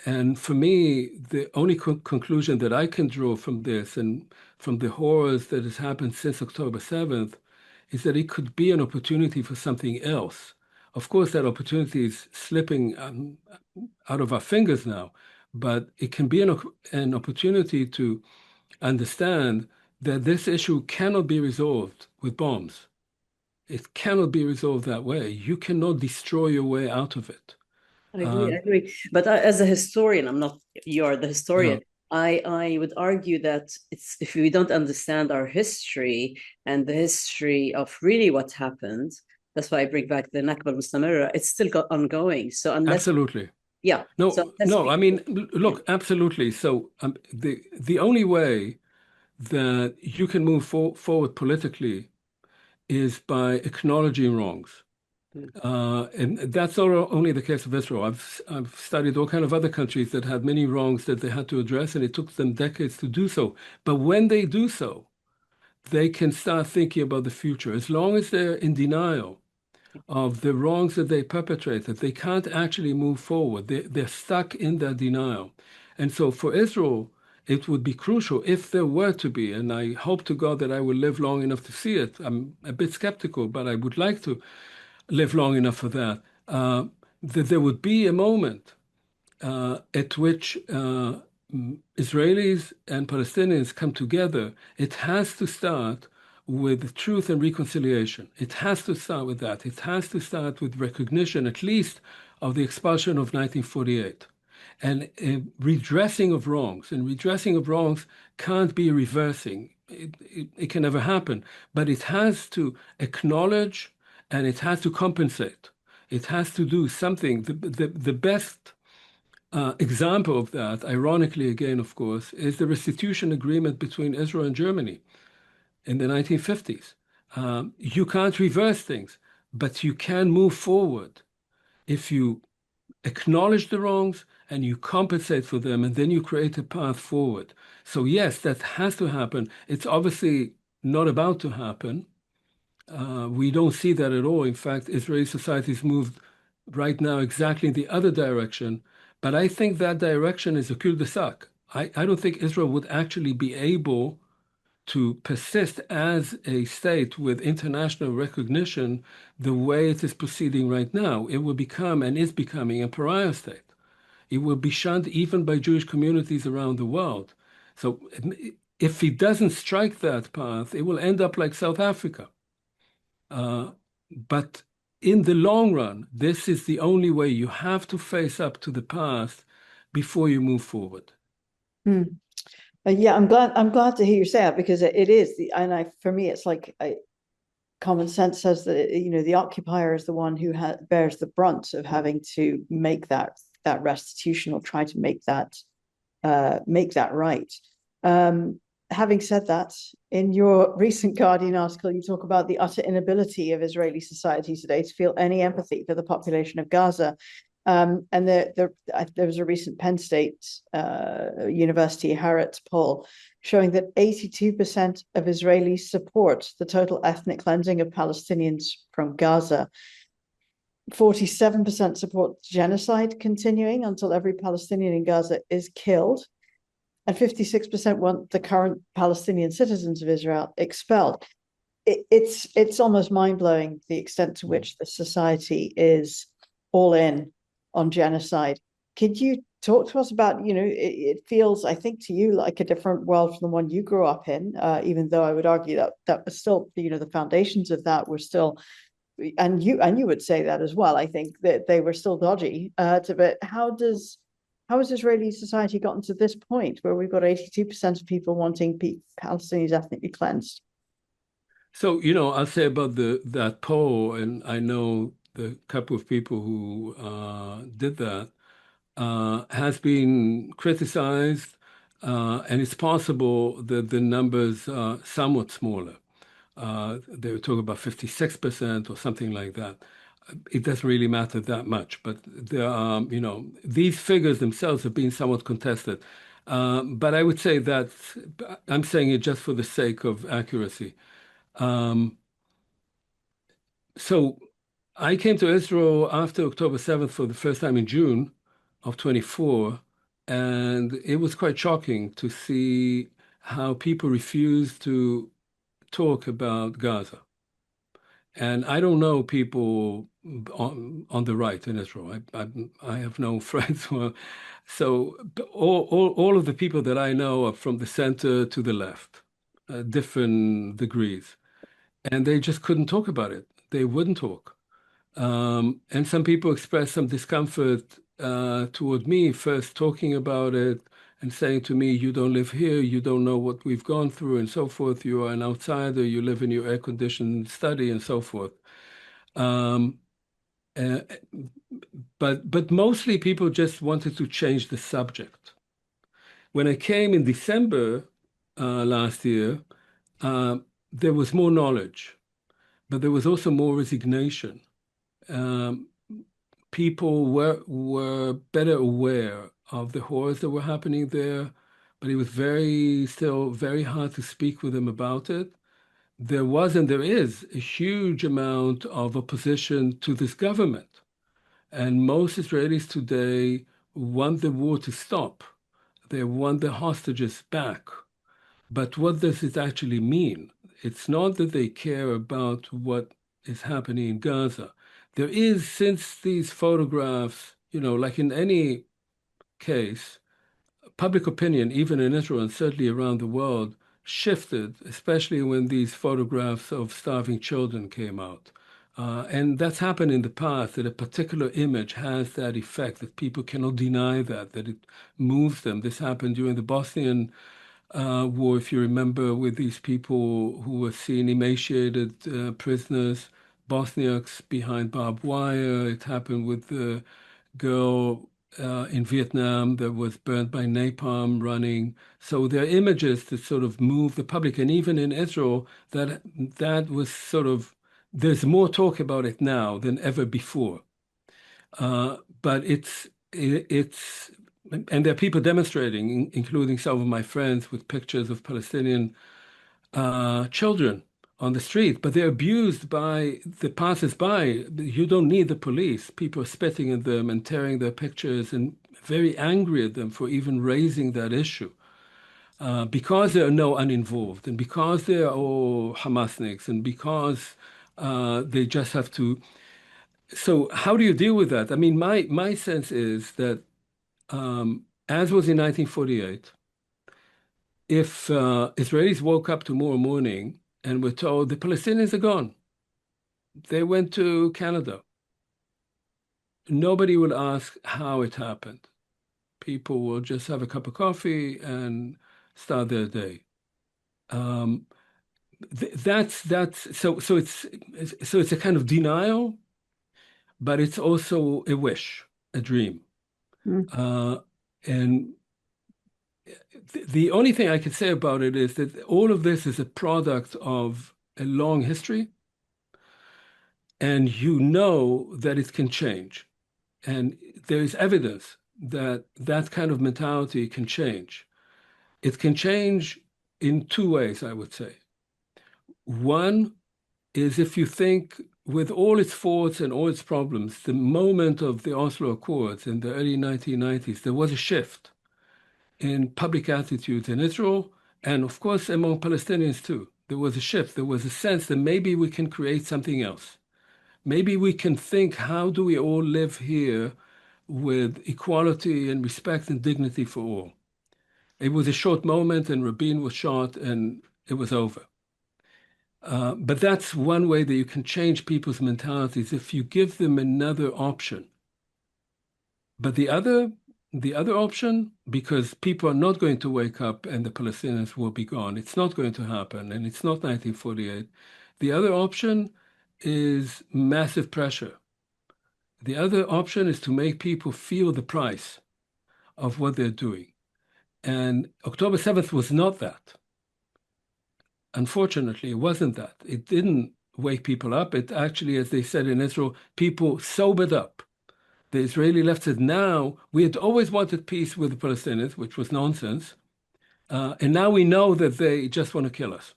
C: And for me, the only conclusion that I can draw from this and from the horrors that has happened since October 7th is that it could be an opportunity for something else. Of course, that opportunity is slipping out of our fingers now, but it can be an opportunity to understand that this issue cannot be resolved with bombs. It cannot be resolved that way. You cannot destroy your way out of it.
B: I agree. But as a historian, you're the historian. I would argue that if we don't understand our history and the history of really what happened, that's why I bring back the Nakba al-Mustamira, it's still ongoing. So unless
C: absolutely.
B: Yeah.
C: No, I mean, look, absolutely. So the only way that you can move forward politically is by acknowledging wrongs. And that's not only the case of Israel. I've studied all kinds of other countries that had many wrongs that they had to address, and it took them decades to do so. But when they do so, they can start thinking about the future. As long as they're in denial of the wrongs that they perpetrated, they can't actually move forward. They're stuck in that denial. And so for Israel, it would be crucial if there were to be, and I hope to God that I will live long enough to see it. I'm a bit skeptical, but I would like to live long enough for that, that there would be a moment at which Israelis and Palestinians come together. It has to start with truth and reconciliation. It has to start with that. It has to start with recognition, at least, of the expulsion of 1948 and redressing of wrongs. And redressing of wrongs can't be reversing. It can never happen. But it has to acknowledge and it has to compensate. It has to do something. The best example of that, ironically again, of course, is the restitution agreement between Israel and Germany in the 1950s. You can't reverse things, but you can move forward if you acknowledge the wrongs and you compensate for them, and then you create a path forward. So yes, that has to happen. It's obviously not about to happen. We don't see that at all. In fact, Israeli society's moved right now exactly in the other direction. But I think that direction is a cul-de-sac. I don't think Israel would actually be able to persist as a state with international recognition the way it is proceeding right now. It will become and is becoming a pariah state. It will be shunned even by Jewish communities around the world. So if it doesn't strike that path, it will end up like South Africa. But in the long run, this is the only way. You have to face up to the past before you move forward.
A: Yeah, I'm glad to hear you say that, because it is for me, it's like common sense says that the occupier is the one who bears the brunt of having to make that restitution or try to make that right. Having said that, in your recent Guardian article, you talk about the utter inability of Israeli society today to feel any empathy for the population of Gaza. And there was a recent Penn State University Harrods poll showing that 82% of Israelis support the total ethnic cleansing of Palestinians from Gaza. 47% support genocide continuing until every Palestinian in Gaza is killed. And 56% want the current Palestinian citizens of Israel expelled. It's almost mind-blowing the extent to which the society is all in on genocide. Could you talk to us about, it feels, I think, to you like a different world from the one you grew up in, even though I would argue that was still, the foundations of that were still, and you would say that as well, I think, that they were still dodgy. But how has Israeli society gotten to this point where we've got 82% of people wanting Palestinians ethnically cleansed?
C: So, I'll say about that poll, and I know the couple of people who did that, has been criticized, and it's possible that the numbers are somewhat smaller. They were talking about 56% or something like that. It doesn't really matter that much, but there are, these figures themselves have been somewhat contested. But I would say that I'm saying it just for the sake of accuracy. So I came to Israel after October 7th for the first time in June of 24, and it was quite shocking to see how people refused to talk about Gaza. And I don't know people on the right in Israel. I have no friends who are, so all of the people that I know are from the center to the left, different degrees, and they just couldn't talk about it. They wouldn't talk. And some people expressed some discomfort toward me first talking about it and saying to me, you don't live here, you don't know what we've gone through and so forth. You are an outsider, you live in your air-conditioned study and so forth. But mostly people just wanted to change the subject. When I came in December last year, there was more knowledge, but there was also more resignation. People were better aware of the horrors that were happening there, but it was still very hard to speak with them about it. There was and there is a huge amount of opposition to this government. And most Israelis today want the war to stop. They want the hostages back. But what does it actually mean? It's not that they care about what is happening in Gaza. There is, since these photographs, like in any case, public opinion, even in Israel and certainly around the world, shifted, especially when these photographs of starving children came out. And that's happened in the past, that a particular image has that effect, that people cannot deny that it moves them. This happened during the Bosnian War, if you remember, with these people who were seen emaciated prisoners, Bosniaks behind barbed wire. It happened with the girl in Vietnam that was burnt by napalm running. So there are images that sort of move the public. And even in Israel, that was sort of, there's more talk about it now than ever before. But it's, and there are people demonstrating, including some of my friends with pictures of Palestinian children on the street, but they're abused by the passers-by. You don't need the police. People are spitting at them and tearing their pictures and very angry at them for even raising that issue. Because there are no uninvolved and because they are all Hamasniks and because they just have to. So how do you deal with that? I mean, my sense is that as was in 1948, if Israelis woke up tomorrow morning and were told the Palestinians are gone, they went to Canada, nobody will ask how it happened. People will just have a cup of coffee and start their day. That's so it's a kind of denial, but it's also a wish, a dream. And the only thing I can say about it is that all of this is a product of a long history, and that it can change. And there is evidence that that kind of mentality can change. It can change in two ways, I would say. One is if you think, with all its faults and all its problems, the moment of the Oslo Accords in the early 1990s, there was a shift in public attitudes in Israel, and of course among Palestinians too. There was a shift. There was a sense that maybe we can create something else. Maybe we can think, how do we all live here with equality and respect and dignity for all? It was a short moment, and Rabin was shot, and it was over. But that's one way that you can change people's mentalities, if you give them another option. But the other option, because people are not going to wake up and the Palestinians will be gone. It's not going to happen, and it's not 1948. The other option is massive pressure. The other option is to make people feel the price of what they're doing. And October 7th was not that. Unfortunately, it wasn't that. It didn't wake people up. It actually, as they said in Israel, people sobered up. The Israeli left said, now, we had always wanted peace with the Palestinians, which was nonsense. And now we know that they just want to kill us.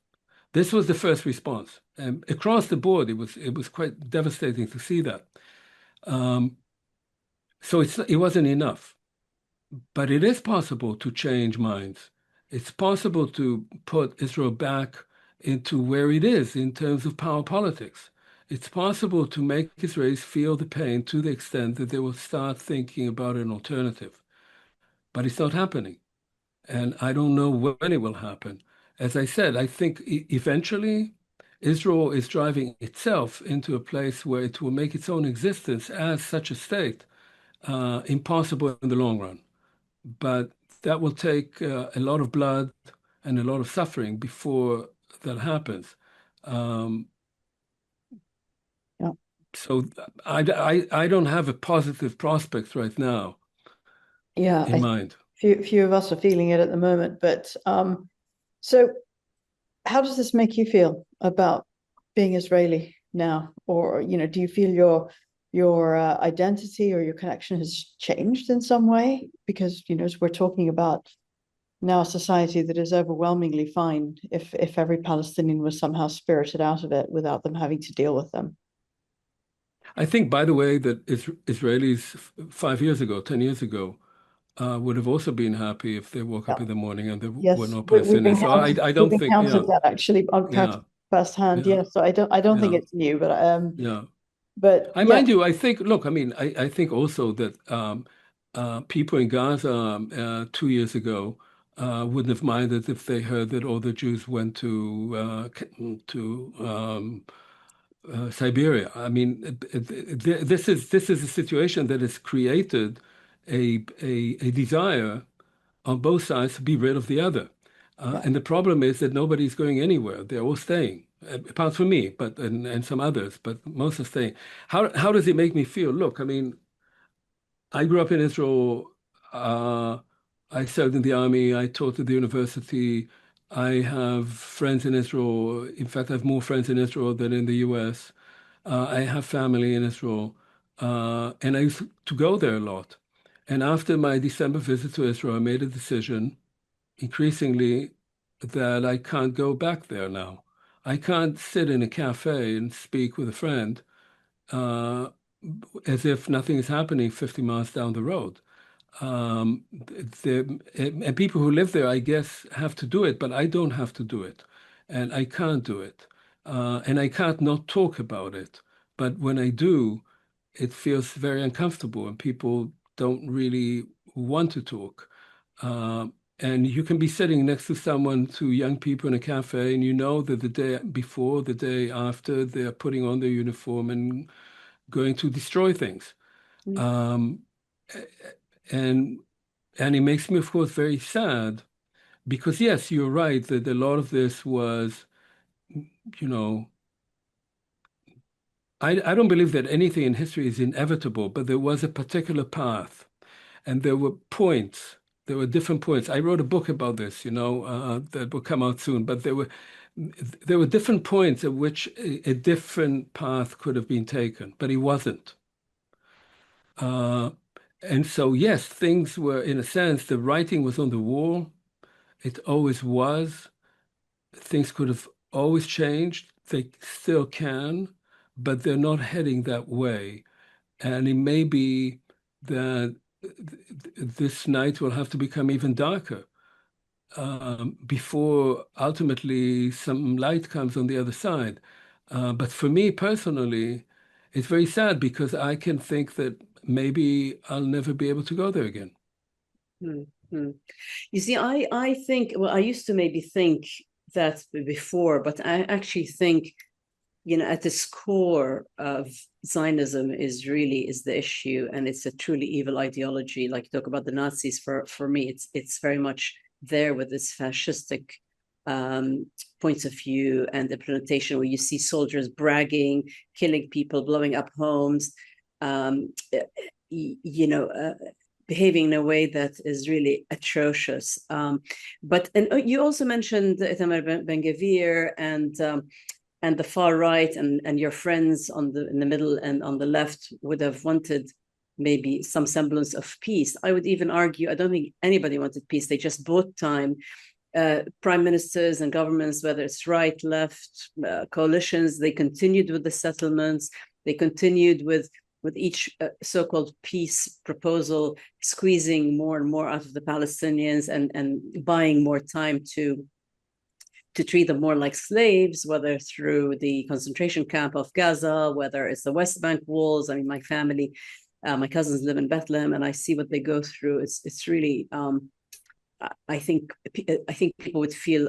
C: This was the first response. And across the board, it was quite devastating to see that. So it wasn't enough. But it is possible to change minds. It's possible to put Israel back into where it is in terms of power politics. It's possible to make Israelis feel the pain to the extent that they will start thinking about an alternative. But it's not happening. And I don't know when it will happen. As I said, I think eventually Israel is driving itself into a place where it will make its own existence as such a state impossible in the long run. But that will take a lot of blood and a lot of suffering before that happens.
A: Yeah.
C: So I don't have a positive prospect right now in mind.
A: Few of us are feeling it at the moment. But so how does this make you feel about being Israeli now? Or, do you feel your identity or your connection has changed in some way? Because, as we're talking about now a society that is overwhelmingly fine if every Palestinian was somehow spirited out of it without them having to deal with them.
C: I think, by the way, that Israelis 5 years ago, 10 years ago, would have also been happy if they woke up in the morning and there were no Palestinians. So I don't think
A: that actually on firsthand. Yeah. So I don't think it's new, but But
C: mind you, I think, look, I mean, I think also that people in Gaza 2 years ago wouldn't have minded if they heard that all the Jews went to Siberia. I mean, this is a situation that has created a desire on both sides to be rid of the other. And the problem is that nobody's going anywhere. They're all staying, apart from me, and some others, but most are staying. How does it make me feel? Look, I mean, I grew up in Israel. I served in the army. I taught at the university. I have friends in Israel. In fact, I have more friends in Israel than in the US. I have family in Israel. And I used to go there a lot. And after my December visit to Israel, I made a decision increasingly that I can't go back there now. I can't sit in a cafe and speak with a friend as if nothing is happening 50 miles down the road. And people who live there, I guess, have to do it, but I don't have to do it. And I can't do it. And I can't not talk about it. But when I do, it feels very uncomfortable and people don't really want to talk. And you can be sitting next to someone, to young people in a cafe, and you know that the day before, the day after, they're putting on their uniform and going to destroy things. And it makes me, of course, very sad because, yes, you're right that a lot of this was, I don't believe that anything in history is inevitable, but there was a particular path and there were points. There were different points. I wrote a book about this, that will come out soon, but there were different points at which a different path could have been taken, but it wasn't. And so, yes, things were, in a sense, the writing was on the wall. It always was. Things could have always changed. They still can, but they're not heading that way. And it may be that this night will have to become even darker before ultimately some light comes on the other side. But for me personally, it's very sad because I can think that maybe I'll never be able to go there again.
B: Mm-hmm. You see, I think, well, I used to maybe think that before, but I actually think, at its core of Zionism is the issue, and it's a truly evil ideology. Like you talk about the Nazis, for me, it's very much there with this fascistic points of view and implementation, where you see soldiers bragging, killing people, blowing up homes, behaving in a way that is really atrocious. But you also mentioned Itamar Ben-Gvir and the far right and your friends in the middle and on the left would have wanted maybe some semblance of peace. I would even argue, I don't think anybody wanted peace. They just bought time. Prime ministers and governments, whether it's right, left, coalitions, they continued with the settlements. They continued with each so-called peace proposal, squeezing more and more out of the Palestinians and buying more time to treat them more like slaves, whether through the concentration camp of Gaza, whether it's the West Bank walls. I mean, my family, my cousins live in Bethlehem, and I see what they go through. It's really, I think people would feel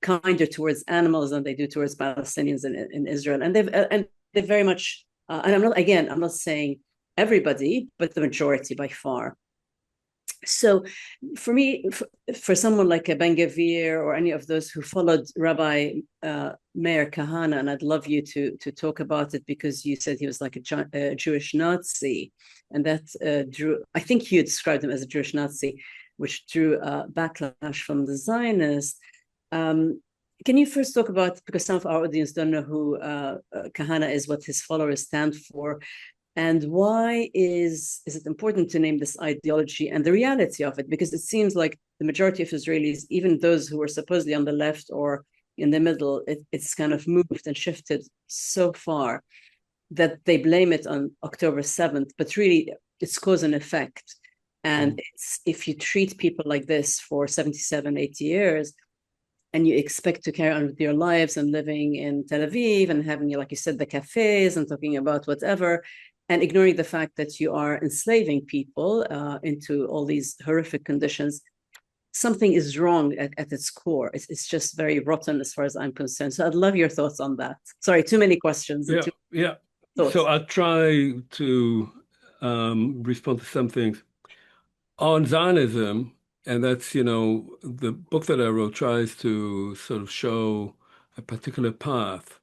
B: kinder towards animals than they do towards Palestinians in Israel, and they've very much. And I'm not saying everybody, but the majority by far. So for me, for someone like a Ben-Gvir or any of those who followed Rabbi Meir Kahane, and I'd love you to talk about it, because you said he was like a Jewish Nazi, and that drew, I think you described him as a Jewish Nazi, which drew backlash from the Zionists. Can you first talk about, because some of our audience don't know who Kahane is, what his followers stand for, and why is it important to name this ideology and the reality of it? Because it seems like the majority of Israelis, even those who were supposedly on the left or in the middle, it's kind of moved and shifted so far that they blame it on October 7th, but really it's cause and effect. And if you treat people like this for 77, 80 years, and you expect to carry on with your lives and living in Tel Aviv and having, like you said, the cafes and talking about whatever, and ignoring the fact that you are enslaving people into all these horrific conditions, something is wrong at its core. It's just very rotten as far as I'm concerned. So I'd love your thoughts on that. Sorry, too many questions.
C: Yeah. So I'll try to respond to some things. On Zionism, and that's, the book that I wrote tries to sort of show a particular path.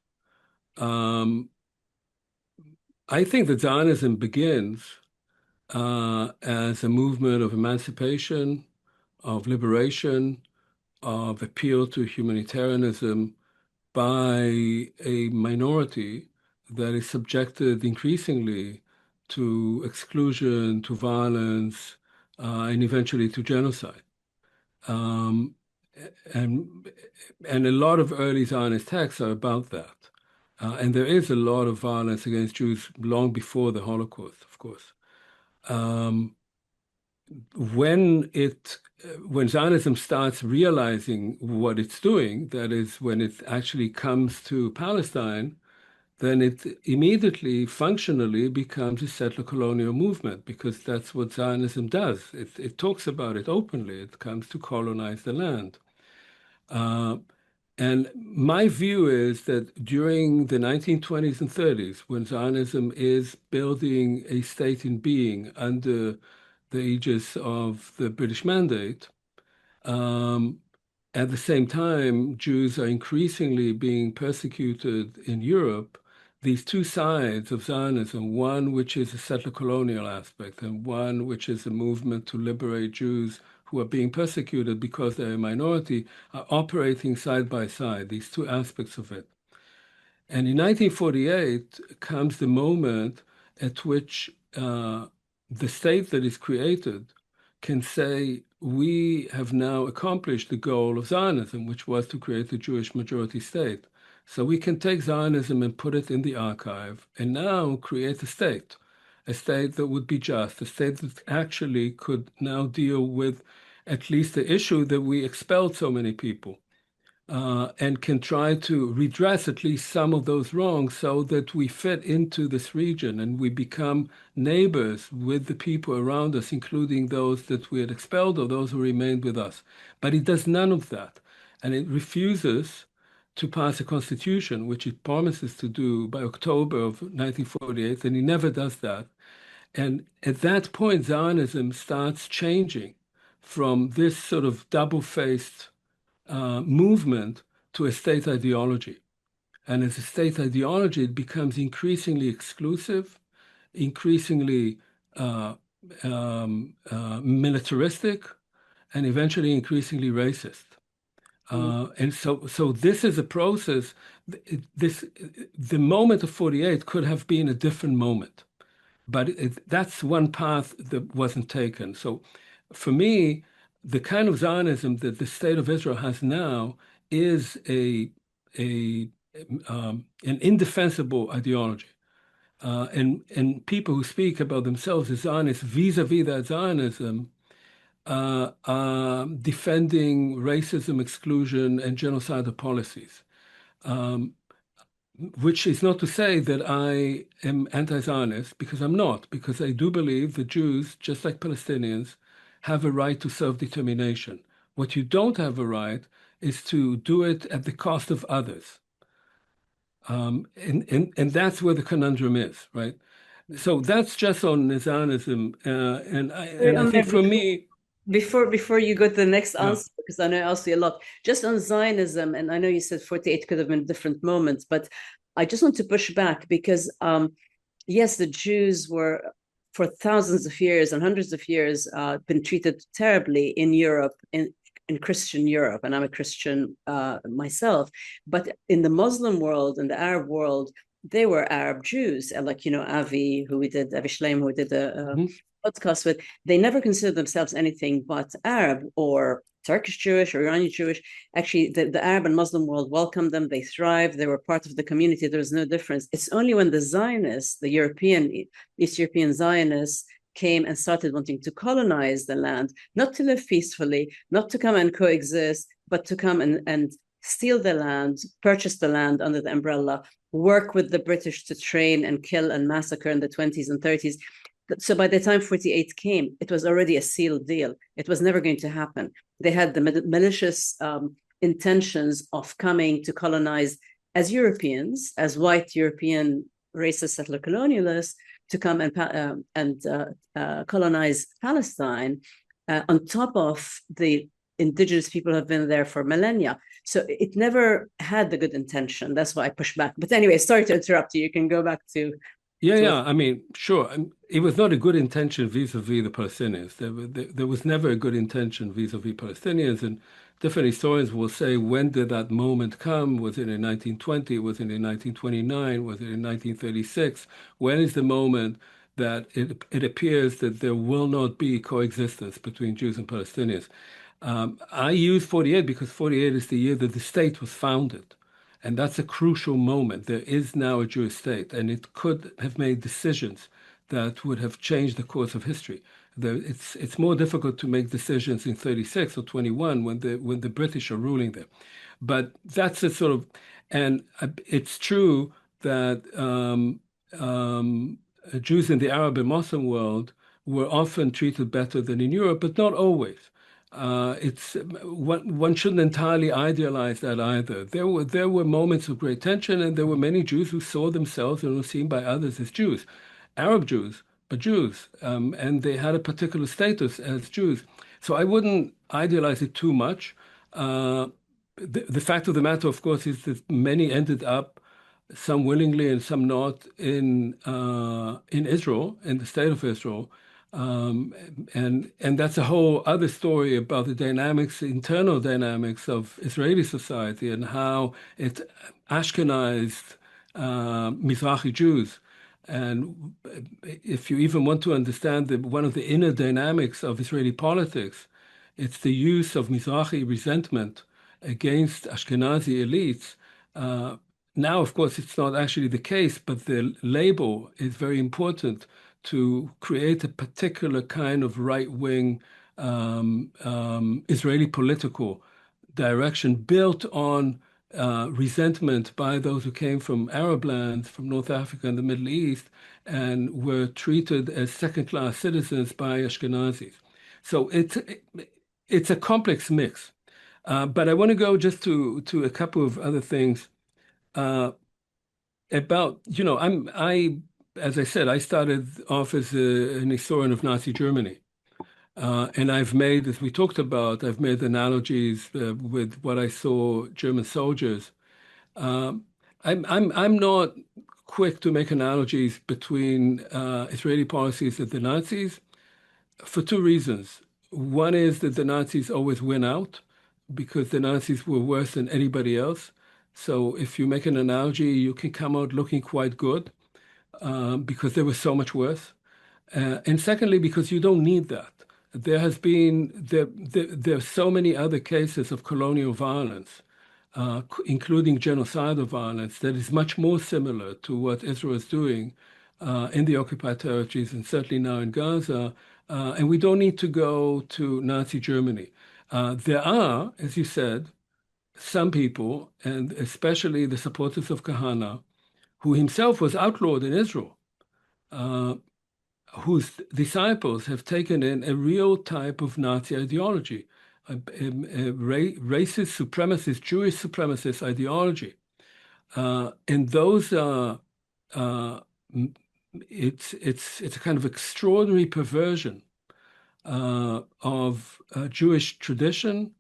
C: I think that Zionism begins as a movement of emancipation, of liberation, of appeal to humanitarianism by a minority that is subjected increasingly to exclusion, to violence, and eventually to genocide. And a lot of early Zionist texts are about that. And there is a lot of violence against Jews long before the Holocaust, of course. When Zionism starts realizing what it's doing, that is, when it actually comes to Palestine, then it immediately, functionally becomes a settler colonial movement, because that's what Zionism does. It talks about it openly. It comes to colonize the land. And my view is that during the 1920s and 30s, when Zionism is building a state in being under the aegis of the British Mandate, at the same time, Jews are increasingly being persecuted in Europe. These two sides of Zionism, one which is a settler colonial aspect and one which is a movement to liberate Jews who are being persecuted because they're a minority, are operating side by side, these two aspects of it. And in 1948 comes the moment at which the state that is created can say, we have now accomplished the goal of Zionism, which was to create a Jewish majority state. So we can take Zionism and put it in the archive and now create a state that would be just, a state that actually could now deal with at least the issue that we expelled so many people. And can try to redress at least some of those wrongs so that we fit into this region and we become neighbors with the people around us, including those that we had expelled or those who remained with us. But it does none of that. And it refuses to pass a constitution, which it promises to do by October of 1948, and it never does that. And at that point, Zionism starts changing from this sort of double-faced movement to a state ideology. And as a state ideology, it becomes increasingly exclusive, increasingly militaristic, and eventually increasingly racist. And so this is a process. The moment of 48 could have been a different moment, but that's one path that wasn't taken. So for me, the kind of Zionism that the state of Israel has now is an indefensible ideology. And people who speak about themselves as Zionists vis-a-vis that Zionism are defending racism, exclusion, and genocidal policies. Which is not to say that I am anti-Zionist, because I'm not, because I do believe the Jews, just like Palestinians, have a right to self-determination. What you don't have a right is to do it at the cost of others. And that's where the conundrum is, right? So that's just on Zionism. And I think for me...
B: Before you go to the next answer, because I know I asked you a lot, just on Zionism, and I know you said 48 could have been different moments, but I just want to push back because, yes, the Jews were, for thousands of years and hundreds of years, been treated terribly in Europe, in Christian Europe, and I'm a Christian myself. But in the Muslim world, in the Arab world, they were Arab Jews, like, Avi Shleim, who we did a podcast with. They never considered themselves anything but Arab or Turkish Jewish or Iranian Jewish. Actually, the Arab and Muslim world welcomed them. They thrived. They were part of the community. There was no difference. It's only when the Zionists, the East European Zionists, came and started wanting to colonize the land, not to live peacefully, not to come and coexist, but to come and steal the land, purchase the land under the umbrella, work with the British to train and kill and massacre in the 20s and 30s. So by the time 48 came, it was already a sealed deal. It was never going to happen. They had the malicious intentions of coming to colonize as Europeans, as white European racist settler colonialists, to come and colonize Palestine on top of the indigenous people who have been there for millennia. So it never had the good intention. That's why I push back. But anyway, sorry to interrupt you. You can go back to...
C: Yeah. I mean, sure. It was not a good intention vis-a-vis the Palestinians. There was never a good intention vis-a-vis Palestinians. And different historians will say, when did that moment come? Was it in 1920? Was it in 1929? Was it in 1936? When is the moment that it appears that there will not be coexistence between Jews and Palestinians? I use 48 because 48 is the year that the state was founded. And that's a crucial moment. There is now a Jewish state, and it could have made decisions that would have changed the course of history. It's more difficult to make decisions in 36 or 21 when the British are ruling there. But that's a sort of, and it's true that Jews in the Arab and Muslim world were often treated better than in Europe, but not always. One shouldn't entirely idealize that either. There were moments of great tension, and there were many Jews who saw themselves and were seen by others as Jews, Arab Jews, but Jews, and they had a particular status as Jews. So I wouldn't idealize it too much. The fact of the matter, of course, is that many ended up, some willingly and some not, in Israel, in the state of Israel. And that's a whole other story about the internal dynamics of Israeli society and how it Ashkenized Mizrahi Jews And if you even want to understand one of the inner dynamics of Israeli politics, it's the use of Mizrahi resentment against Ashkenazi elites. Now, of course, it's not actually the case, but the label is very important to create a particular kind of right-wing Israeli political direction built on resentment by those who came from Arab lands, from North Africa and the Middle East, and were treated as second-class citizens by Ashkenazis. So it's a complex mix. But I want to go just to a couple of other things about, as I said, I started off as an historian of Nazi Germany. And I've made, as we talked about, I've made analogies with what I saw German soldiers. I'm not quick to make analogies between Israeli policies and the Nazis for two reasons. One is that the Nazis always win out because the Nazis were worse than anybody else. So if you make an analogy, you can come out looking quite good because they were so much worse. And secondly, because you don't need that. There are so many other cases of colonial violence, including genocidal violence, that is much more similar to what Israel is doing in the occupied territories and certainly now in Gaza. And we don't need to go to Nazi Germany. There are, as you said, some people, and especially the supporters of Kahana, who himself was outlawed in Israel, whose disciples have taken in a real type of Nazi ideology, a racist, supremacist, Jewish supremacist ideology. And those are, it's a kind of extraordinary perversion of Jewish tradition,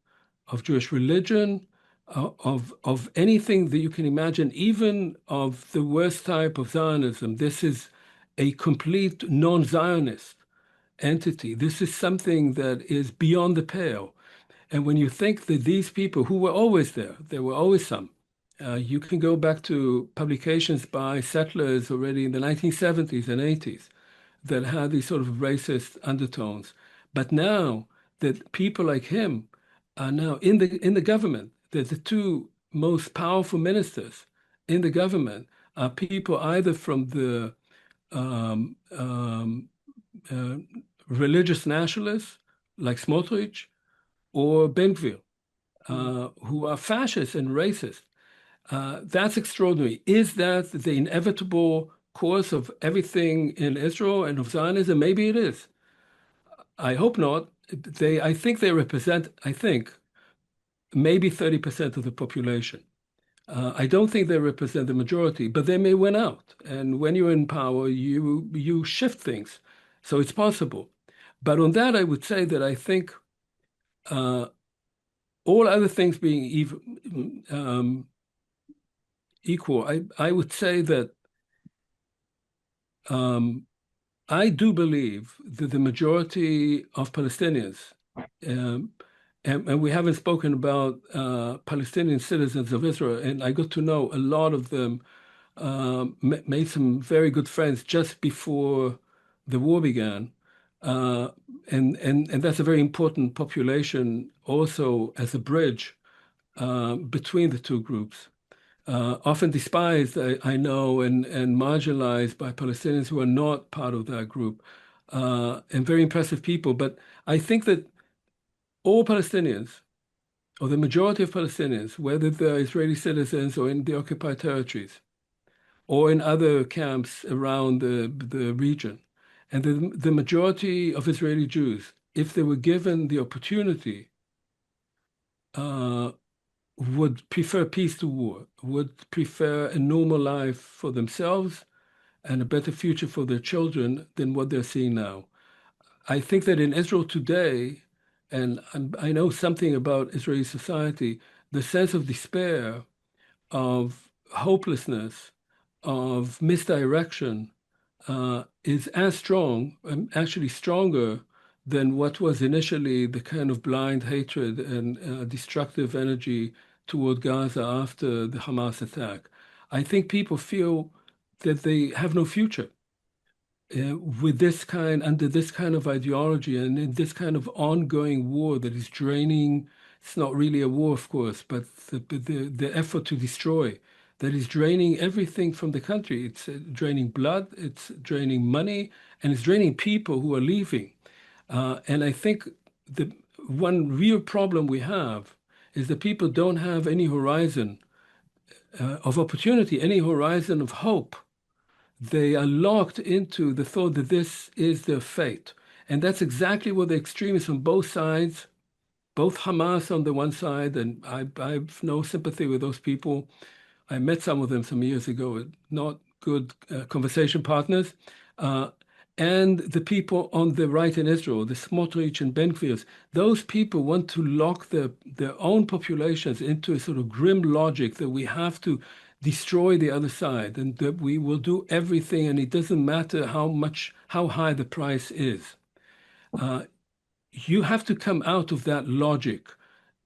C: of Jewish religion, of anything that you can imagine, even of the worst type of Zionism. This is a complete non-Zionist entity. This is something that is beyond the pale. And when you think that these people who were always there were always some. You can go back to publications by settlers already in the 1970s and 80s that had these sort of racist undertones. But now that people like him are now in the government, that the two most powerful ministers in the government are people either from the religious nationalists like Smotrich or Ben-Gvir, who are fascist and racist. That's extraordinary. Is that the inevitable course of everything in Israel and of Zionism? Maybe it is. I hope not. I think they represent, maybe 30% of the population. I don't think they represent the majority, but they may win out. And when you're in power, you shift things. So it's possible. But on that, I would say that I think all other things being equal, I would say that I do believe that the majority of Palestinians, and we haven't spoken about Palestinian citizens of Israel, and I got to know a lot of them, made some very good friends just before the war began. And that's a very important population also as a bridge between the two groups. Often despised, I know, and marginalized by Palestinians who are not part of that group, and very impressive people. But I think that all Palestinians, or the majority of Palestinians, whether they're Israeli citizens or in the occupied territories, or in other camps around the region, and the majority of Israeli Jews, if they were given the opportunity, would prefer peace to war, would prefer a normal life for themselves and a better future for their children than what they're seeing now. I think that in Israel today, and I know something about Israeli society, the sense of despair, of hopelessness, of misdirection is as strong, actually stronger than what was initially the kind of blind hatred and destructive energy toward Gaza after the Hamas attack. I think people feel that they have no future. with this kind, under this kind of ideology and in this kind of ongoing war that is draining, it's not really a war, of course, but the effort to destroy that is draining everything from the country. It's draining blood, it's draining money, and it's draining people who are leaving. And I think the one real problem we have is that people don't have any horizon of opportunity, any horizon of hope. They are locked into the thought that this is their fate. And that's exactly what the extremists on both sides, both Hamas on the one side, and I've no sympathy with those people. I met some of them some years ago, not good conversation partners. And the people on the right in Israel, the Smotrich and Ben-Gvirs, those people want to lock their own populations into a sort of grim logic that we have to destroy the other side and that we will do everything and it doesn't matter how high the price is. You have to come out of that logic.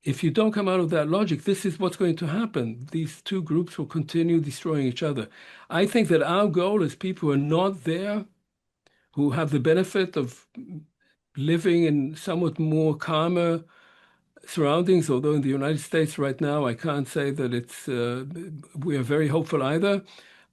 C: If you don't come out of that logic, this is what's going to happen. These two groups will continue destroying each other. I think that our goal as people who are not there, who have the benefit of living in somewhat more calmer surroundings, although in the United States right now, I can't say that we are very hopeful either.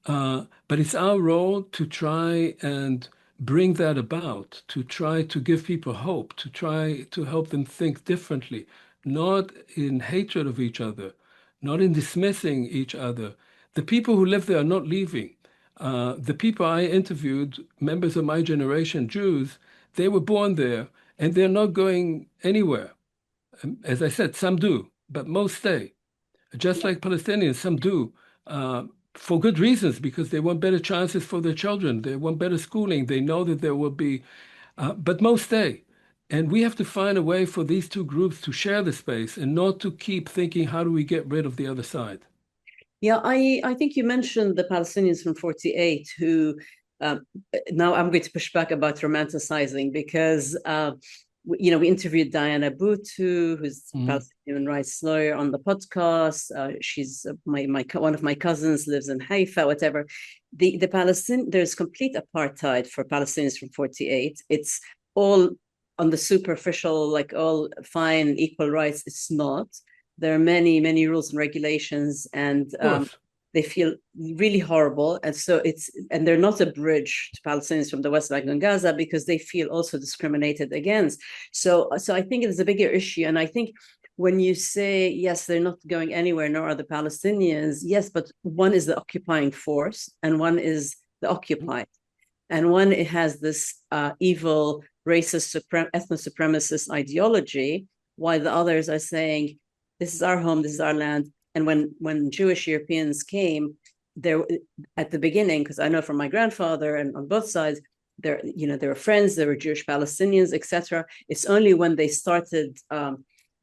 C: But it's our role to try and bring that about, to try to give people hope, to try to help them think differently, not in hatred of each other, not in dismissing each other. The people who live there are not leaving. The people I interviewed, members of my generation, Jews, they were born there and they're not going anywhere. As I said, some do, but most stay. Just like Palestinians, some do, for good reasons, because they want better chances for their children. They want better schooling. They know that there will be, but most stay. And we have to find a way for these two groups to share the space and not to keep thinking, how do we get rid of the other side?
B: Yeah, I think you mentioned the Palestinians from 48 who, now I'm going to push back about romanticizing because, we interviewed Diana Buttu, who's a Palestinian human rights lawyer, on the podcast. She's one of my cousins, lives in Haifa, whatever. There's complete apartheid for Palestinians from 48. It's all on the superficial, like all fine, equal rights. It's not. There are many, many rules and regulations, and they feel really horrible. And so they're not a bridge to Palestinians from the West Bank and Gaza because they feel also discriminated against. So I think it is a bigger issue. And I think when you say, yes, they're not going anywhere, nor are the Palestinians, yes, but one is the occupying force and one is the occupied. And one, it has this evil, racist, ethno-supremacist ideology, while the others are saying, this is our home, this is our land. And when Jewish Europeans came, there at the beginning, because I know from my grandfather and on both sides, there were friends, there were Jewish Palestinians, etc. It's only when they started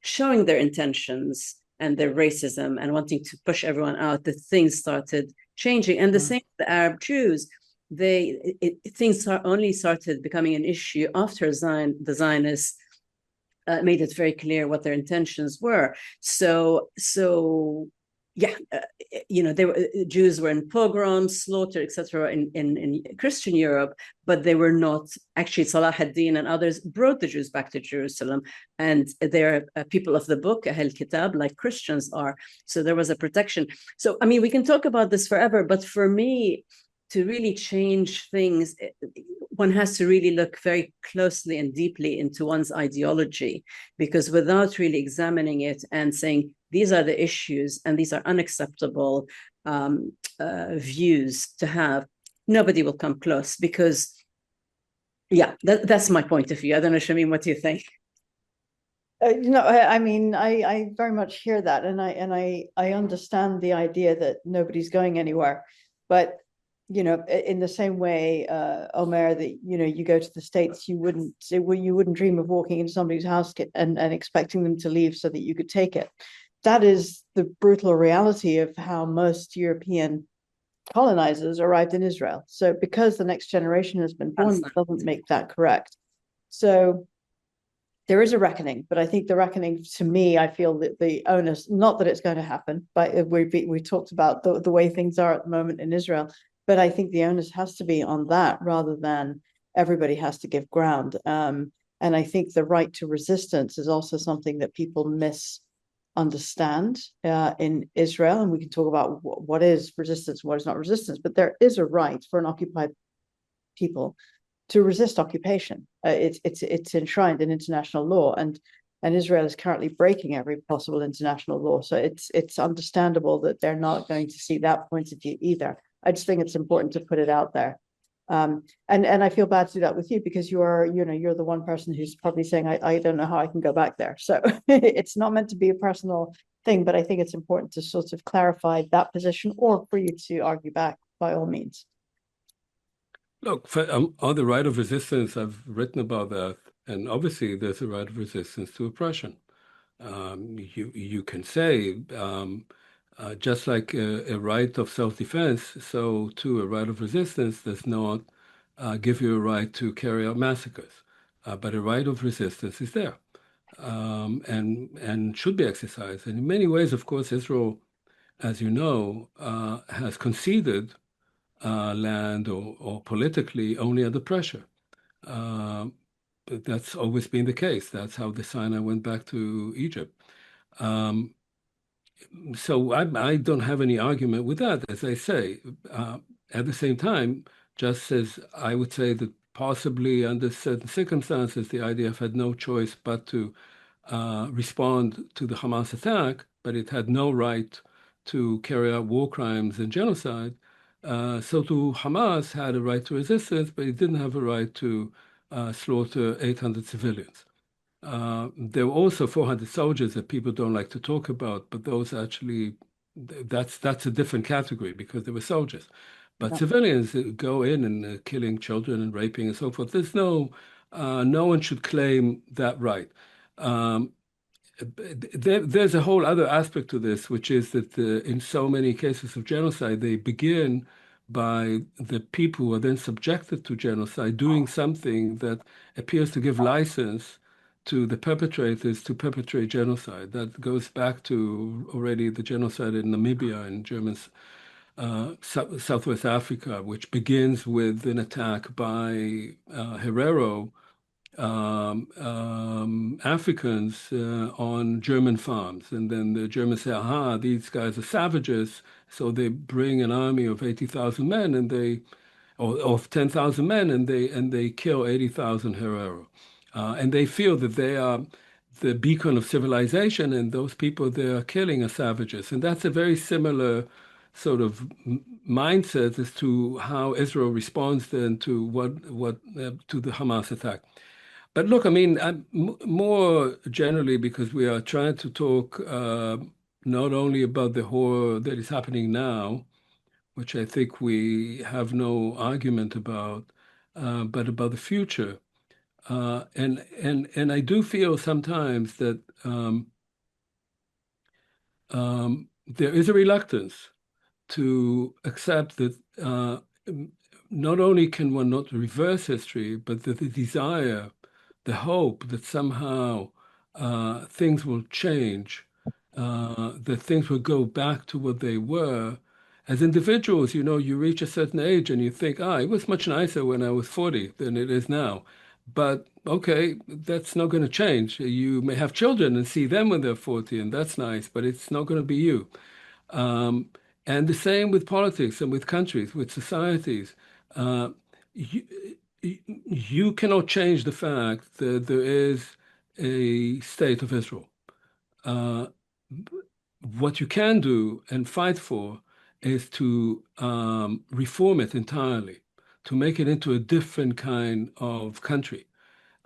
B: showing their intentions and their racism and wanting to push everyone out that things started changing. And the same with the Arab Jews. Things only started becoming an issue after the Zionists made it very clear what their intentions were. So Jews were in pogroms, slaughtered, etc. in Christian Europe, but they were not. Actually, Salah ad-Din and others brought the Jews back to Jerusalem, and they're people of the book, Ahl Kitab, like Christians are. So there was a protection. So I mean, we can talk about this forever, but for me, to really change things, one has to really look very closely and deeply into one's ideology, because without really examining it and saying, these are the issues and these are unacceptable views to have, nobody will come close. Because, that's my point of view. I don't know, Shamim, what do you think?
A: I mean, I very much hear that, and I understand the idea that nobody's going anywhere, but in the same way, Omer, that you go to the States, you wouldn't dream of walking into somebody's house and expecting them to leave so that you could take it. That is the brutal reality of how most European colonizers arrived in Israel. So because the next generation has been born, it doesn't make that correct. So there is a reckoning, but I think the reckoning, to me, I feel that the onus, not that it's going to happen, but we talked about the way things are at the moment in Israel. But I think the onus has to be on that rather than everybody has to give ground. And I think the right to resistance is also something that people misunderstand in Israel. And we can talk about what is resistance, what is not resistance. But there is a right for an occupied people to resist occupation. It's enshrined in international law, and Israel is currently breaking every possible international law. So it's understandable that they're not going to see that point of view either. I just think it's important to put it out there. And I feel bad to do that with you because you're the one person who's probably saying, I don't know how I can go back there. So it's not meant to be a personal thing, but I think it's important to sort of clarify that position or for you to argue back by all means.
C: Look, on the right of resistance, I've written about that, and obviously there's a right of resistance to oppression. You can say, just like a right of self-defense, so too a right of resistance does not give you a right to carry out massacres, but a right of resistance is there, and should be exercised. And in many ways, of course, Israel, as you know, has conceded land or politically only under pressure. But that's always been the case. That's how the Sinai went back to Egypt. So I don't have any argument with that, as I say. At the same time, just as I would say that possibly under certain circumstances, the IDF had no choice but to respond to the Hamas attack, but it had no right to carry out war crimes and genocide. So too, Hamas had a right to resistance, but it didn't have a right to slaughter 800 civilians. There were also 400 soldiers that people don't like to talk about, but those actually, that's a different category because they were soldiers. But civilians go in and killing children and raping and so forth. There's no one should claim that right. There's a whole other aspect to this, which is that in so many cases of genocide, they begin by the people who are then subjected to genocide doing something that appears to give license to the perpetrators to perpetrate genocide. That goes back to already the genocide in Namibia and Germans. Southwest Africa, which begins with an attack by Herero Africans on German farms. And then the Germans say, aha, these guys are savages. So they bring an army of 80,000 men or of 10,000 men and they kill 80,000 Herero. And they feel that they are the beacon of civilization, and those people they are killing are savages. And that's a very similar sort of mindset as to how Israel responds then to to the Hamas attack. But look, I mean, more generally, because we are trying to talk not only about the horror that is happening now, which I think we have no argument about, but about the future. And I do feel sometimes that there is a reluctance to accept that not only can one not reverse history, but that the desire, the hope that somehow things will change, that things will go back to what they were. As individuals, you reach a certain age and you think, it was much nicer when I was 40 than it is now. But okay, that's not going to change. You may have children and see them when they're 40, and that's nice, but it's not going to be you. And the same with politics and with countries, with societies. You cannot change the fact that there is a state of Israel. What you can do and fight for is to reform it entirely, to make it into a different kind of country.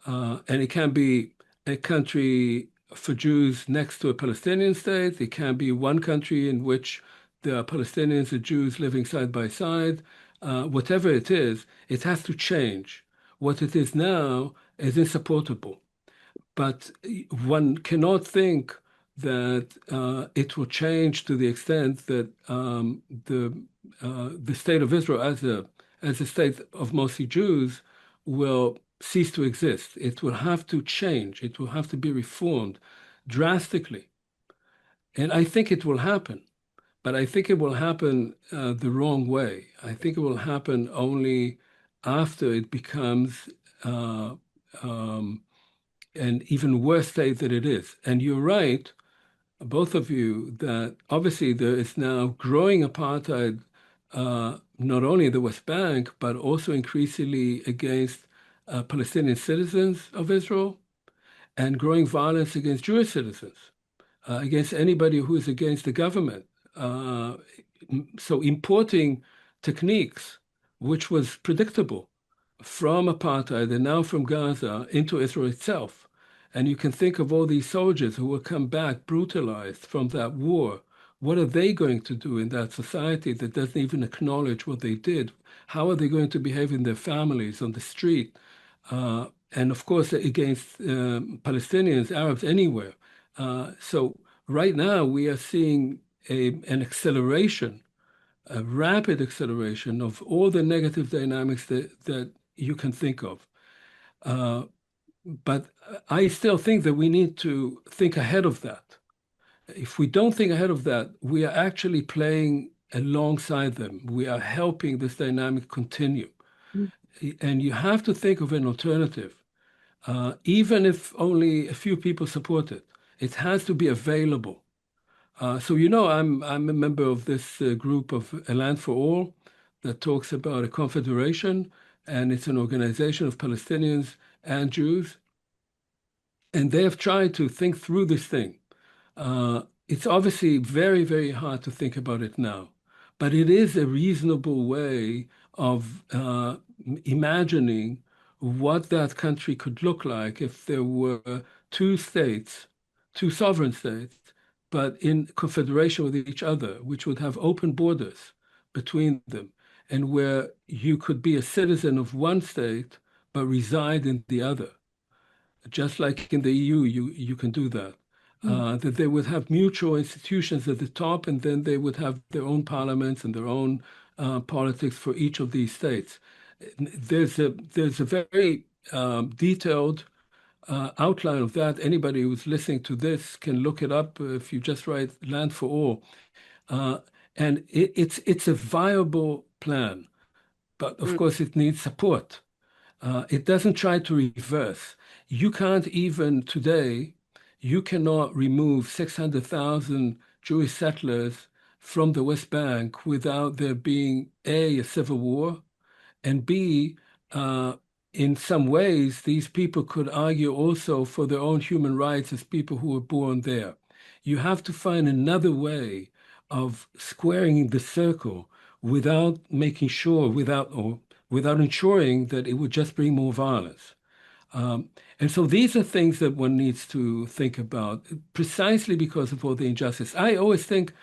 C: And it can be a country for Jews next to a Palestinian state. It can be one country in which there are Palestinians and Jews living side by side. Whatever it is, it has to change. What it is now is insupportable. But one cannot think that it will change to the extent that the state of Israel as a state of mostly Jews will cease to exist. It will have to change. It will have to be reformed drastically. And I think it will happen. but I think it will happen the wrong way. I think it will happen only after it becomes an even worse state than it is. And you're right, both of you, that obviously there is now growing apartheid, not only in the West Bank, but also increasingly against Palestinian citizens of Israel, and growing violence against Jewish citizens, against anybody who is against the government. So importing techniques, which was predictable from apartheid and now from Gaza into Israel itself. And you can think of all these soldiers who will come back brutalized from that war. What are they going to do in that society that doesn't even acknowledge what they did? How are they going to behave in their families, on the street? And of course, against Palestinians, Arabs, anywhere. So right now, we are seeing an acceleration, a rapid acceleration of all the negative dynamics that you can think of. But I still think that we need to think ahead of that. If we don't think ahead of that, we are actually playing alongside them. We are helping this dynamic continue. And you have to think of an alternative, even if only a few people support it. It has to be available. So, I'm a member of this group of A Land for All that talks about a confederation, and it's an organization of Palestinians and Jews. And they have tried to think through this thing. It's obviously very, very hard to think about it now, but it is a reasonable way of imagining what that country could look like if there were two states, two sovereign states, but in confederation with each other, which would have open borders between them, and where you could be a citizen of one state, but reside in the other. Just like in the EU, you can do that. That they would have mutual institutions at the top, and then they would have their own parliaments and their own politics for each of these states. There's a very detailed outline of that. Anybody who's listening to this can look it up if you just write Land for All. And it's a viable plan, but of course it needs support. It doesn't try to reverse. You can't even today, you cannot remove 600,000 Jewish settlers from the West Bank without there being A, a civil war, and B, in some ways, these people could argue also for their own human rights as people who were born there. You have to find another way of squaring the circle without making sure, without ensuring that it would just bring more violence. And so these are things that one needs to think about precisely because of all the injustice. I always think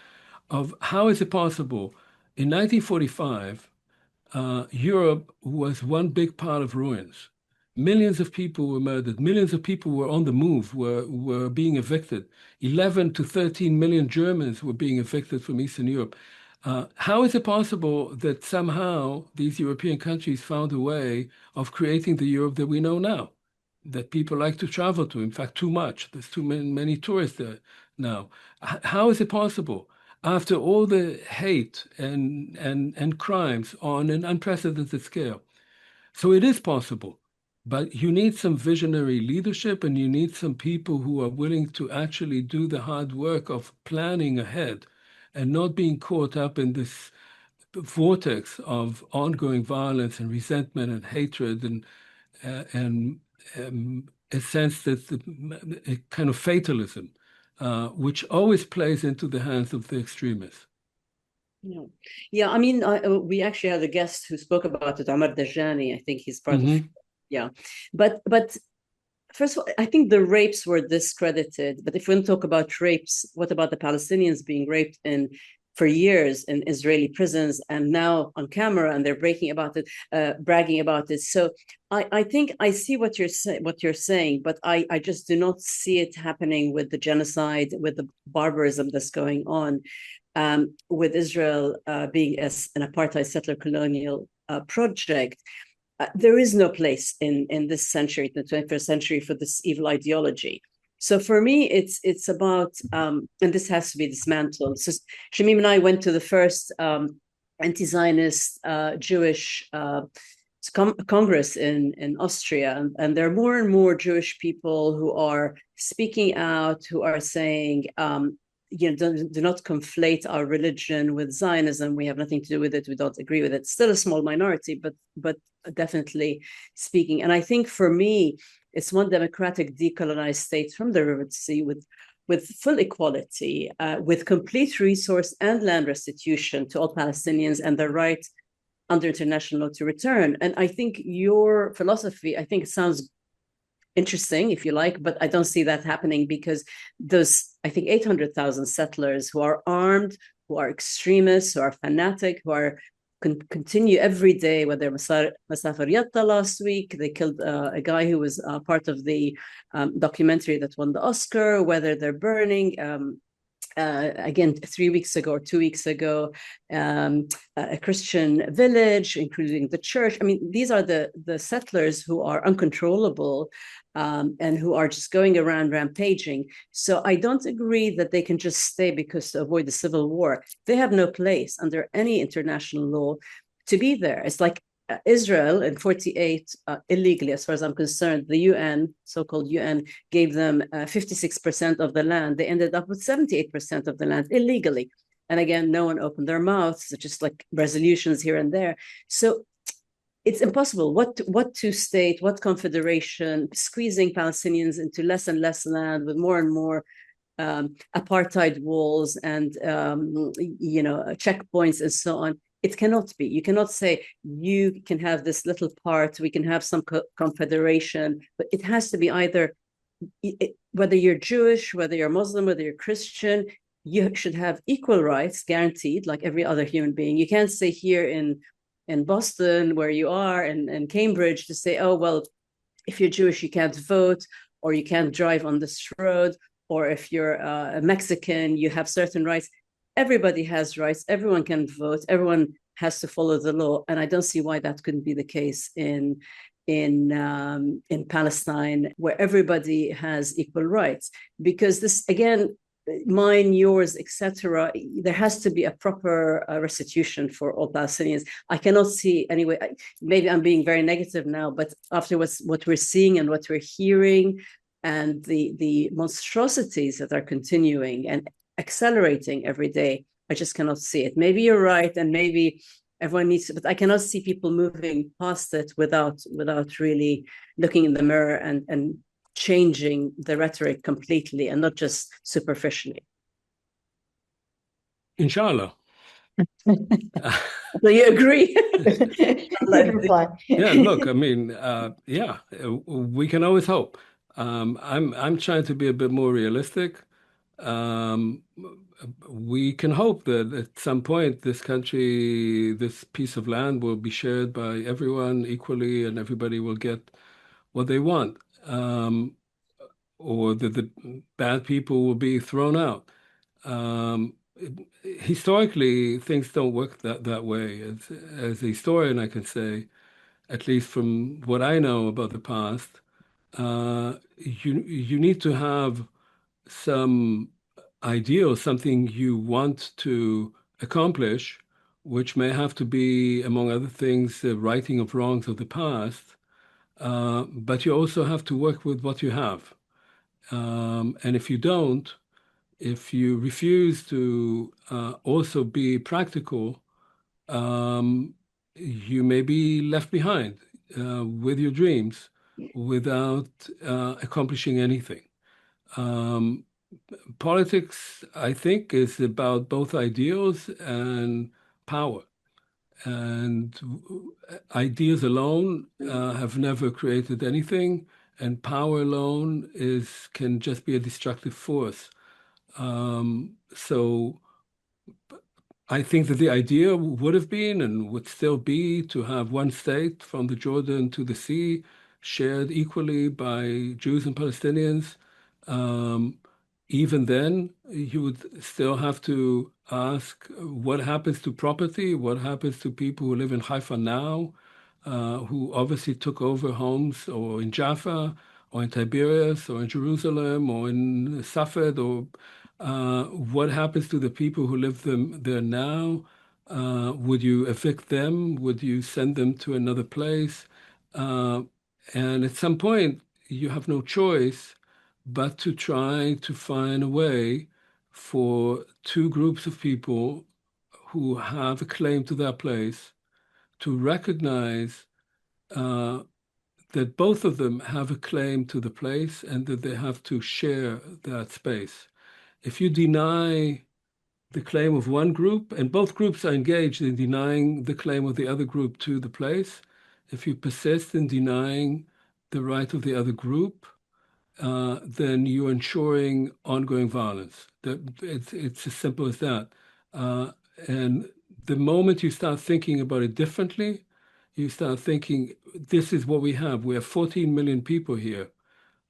C: of how is it possible in 1945, Europe was one big pile of ruins. Millions of people were murdered. Millions of people were on the move, were being evicted. 11 to 13 million Germans were being evicted from Eastern Europe. How is it possible that somehow these European countries found a way of creating the Europe that we know now, that people like to travel to? In fact, too much. There's too many tourists there now. How is it possible? After all the hate and crimes on an unprecedented scale. So it is possible, but you need some visionary leadership, and you need some people who are willing to actually do the hard work of planning ahead and not being caught up in this vortex of ongoing violence and resentment and hatred and a sense that a kind of fatalism, which always plays into the hands of the extremists.
B: Yeah. I mean, we actually had a guest who spoke about it, Omer Bartov. I think he's part of, yeah. But first of all, I think the rapes were discredited. But if we don't talk about rapes, what about the Palestinians being raped for years in Israeli prisons, and now on camera, and they're bragging about it. So I think I see what you're saying, but I just do not see it happening with the genocide, with the barbarism that's going on, with Israel being an apartheid settler colonial project. There is no place in this century, the 21st century, for this evil ideology. So for me, it's about, and this has to be dismantled. So Shamim and I went to the first anti-Zionist Jewish Congress in Austria, and there are more and more Jewish people who are speaking out, who are saying, do not conflate our religion with Zionism. We have nothing to do with it. We don't agree with it. Still a small minority, but definitely speaking. And I think for me, it's one democratic decolonized state from the river to sea with full equality, with complete resource and land restitution to all Palestinians and the right under international law to return. And I think your philosophy, I think it sounds interesting, if you like, but I don't see that happening because those, I think, 800,000 settlers who are armed, who are extremists, who are fanatic, who are continue every day, whether Masafir Yatta last week, they killed a guy who was part of the documentary that won the Oscar, whether they're burning, again, 3 weeks ago or 2 weeks ago, a Christian village, including the church. I mean, these are the settlers who are uncontrollable and who are just going around rampaging. So I don't agree that they can just stay because to avoid the civil war. They have no place under any international law to be there. It's like Israel in 48, illegally, as far as I'm concerned, the UN, so-called UN, gave them 56% of the land. They ended up with 78% of the land illegally. And again, no one opened their mouths, just like resolutions here and there. So it's impossible. What two-state, what confederation, squeezing Palestinians into less and less land with more and more apartheid walls and, checkpoints and so on. It cannot be. You cannot say you can have this little part, we can have some confederation, but it has to be either, whether you're Jewish, whether you're Muslim, whether you're Christian, you should have equal rights guaranteed like every other human being. You can't say here in Boston, where you are, and Cambridge, to say, oh, well, if you're Jewish, you can't vote, or you can't drive on this road, or if you're a Mexican, you have certain rights. Everybody has rights. Everyone can vote. Everyone has to follow the law, and I don't see why that couldn't be the case in Palestine, where everybody has equal rights. Because this, again, mine, yours, etc. There has to be a proper restitution for all Palestinians. I cannot see anyway. Maybe I'm being very negative now, but after what we're seeing and what we're hearing, and the monstrosities that are continuing and accelerating every day, I just cannot see it. Maybe you're right, and maybe everyone needs to, but I cannot see people moving past it without really looking in the mirror and changing the rhetoric completely and not just superficially.
C: Inshallah.
B: So you agree?
C: Yeah, look, I mean, we can always hope. I'm trying to be a bit more realistic. We can hope that at some point this country, this piece of land will be shared by everyone equally and everybody will get what they want, or that the bad people will be thrown out. Historically, things don't work that way. As a historian, I can say, at least from what I know about the past, you need to have some ideal, something you want to accomplish, which may have to be, among other things, the righting of wrongs of the past, but you also have to work with what you have. And if you don't, if you refuse to also be practical, you may be left behind with your dreams without accomplishing anything. Politics, I think, is about both ideals and power. And ideas alone have never created anything, and power alone can just be a destructive force. So I think that the idea would have been and would still be to have one state from the Jordan to the sea, shared equally by Jews and Palestinians. Even then, you would still have to ask what happens to property, what happens to people who live in Haifa now, who obviously took over homes, or in Jaffa, or in Tiberias, or in Jerusalem, or in Safed, or what happens to the people who live there now? Would you evict them? Would you send them to another place? And at some point, you have no choice but to try to find a way for two groups of people who have a claim to that place to recognize that both of them have a claim to the place and that they have to share that space. If you deny the claim of one group, and both groups are engaged in denying the claim of the other group to the place, if you persist in denying the right of the other group, then you're ensuring ongoing violence. It's as simple as that. And the moment you start thinking about it differently, you start thinking, this is what we have. We have 14 million people here.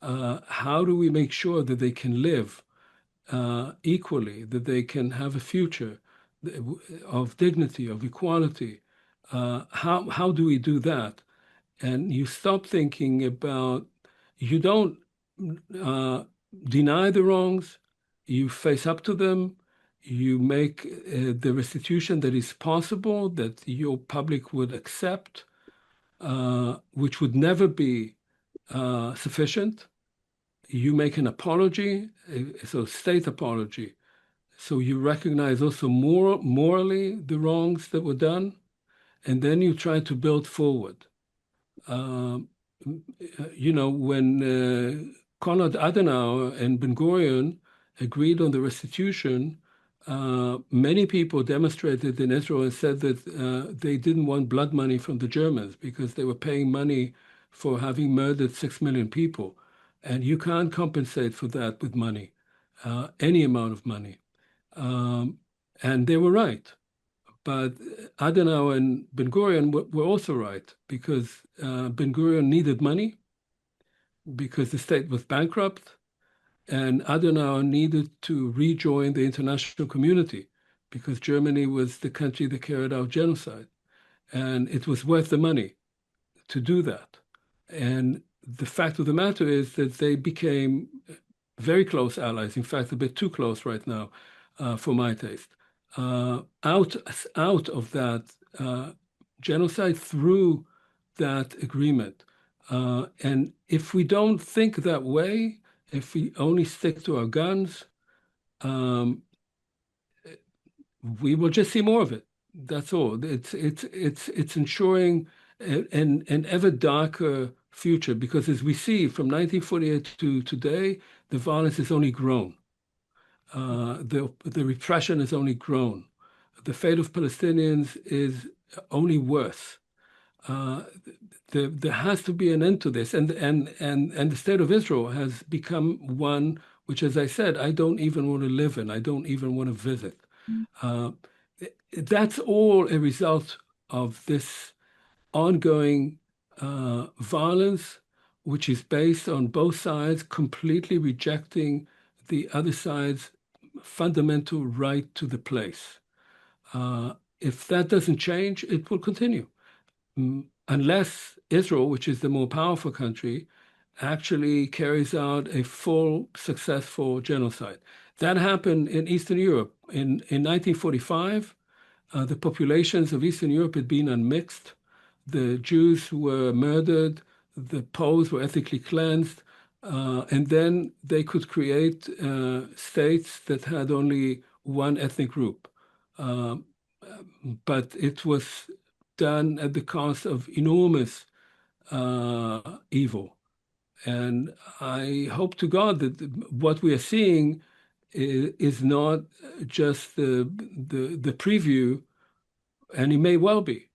C: How do we make sure that they can live equally, that they can have a future of dignity, of equality? How do we do that? And you stop thinking about, you don't deny the wrongs, you face up to them, you make the restitution that is possible, that your public would accept, which would never be sufficient. You make an apology, so state apology. So you recognize also morally the wrongs that were done, and then you try to build forward. When Konrad Adenauer and Ben-Gurion agreed on the restitution, many people demonstrated in Israel and said that they didn't want blood money from the Germans because they were paying money for having murdered 6 million people. And you can't compensate for that with money, any amount of money. And they were right. But Adenauer and Ben-Gurion were also right, because Ben-Gurion needed money because the state was bankrupt, and Adenauer needed to rejoin the international community because Germany was the country that carried out genocide. And it was worth the money to do that. And the fact of the matter is that they became very close allies, in fact, a bit too close right now for my taste. Out of that genocide through that agreement. And if we don't think that way, if we only stick to our guns, we will just see more of it. That's all. It's ensuring an ever darker future, because as we see from 1948 to today, the violence has only grown. The repression has only grown. The fate of Palestinians is only worse. There has to be an end to this, and the state of Israel has become one which, as I said, I don't even want to live in. I don't even want to visit. That's all a result of this ongoing violence, which is based on both sides completely rejecting the other side's fundamental right to the place. If that doesn't change, it will continue. Unless Israel, which is the more powerful country, actually carries out a full, successful genocide. That happened in Eastern Europe. In 1945, the populations of Eastern Europe had been unmixed. The Jews were murdered, the Poles were ethnically cleansed, and then they could create states that had only one ethnic group. But it was done at the cost of enormous evil. And I hope to God that what we are seeing is not just the preview, and it may well be,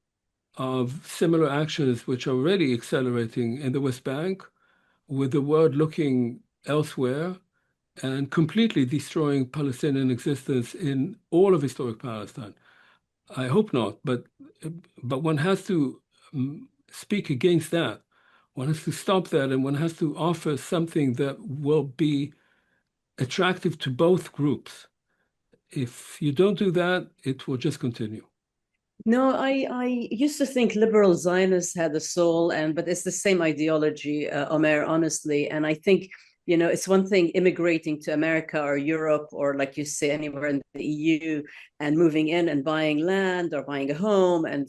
C: of similar actions which are already accelerating in the West Bank, with the world looking elsewhere and completely destroying Palestinian existence in all of historic Palestine. I hope not, but one has to speak against that. One has to stop that, and one has to offer something that will be attractive to both groups. If you don't do that, it will just continue.
B: No, I used to think liberal Zionists had a soul, but it's the same ideology, Omer, honestly. And I think, it's one thing immigrating to America or Europe, or like you say, anywhere in the EU, and moving in and buying land or buying a home and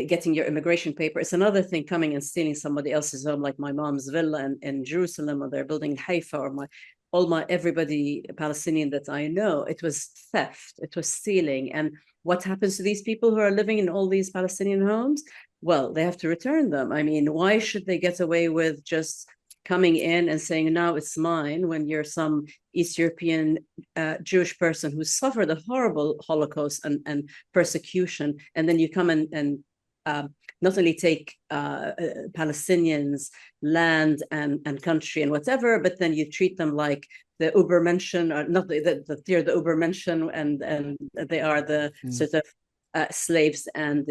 B: getting your immigration paper. It's another thing coming and stealing somebody else's home, like my mom's villa in Jerusalem, or they're building in Haifa, or everybody Palestinian that I know. It was theft, it was stealing. And what happens to these people who are living in all these Palestinian homes? Well, they have to return them. I mean, why should they get away with just coming in and saying, now it's mine, when you're some East European Jewish person who suffered a horrible Holocaust and persecution, and then you come and not only take Palestinians' land and country and whatever, but then you treat them like the Übermenschen, or not they're the Übermenschen, and they are the sort of slaves, and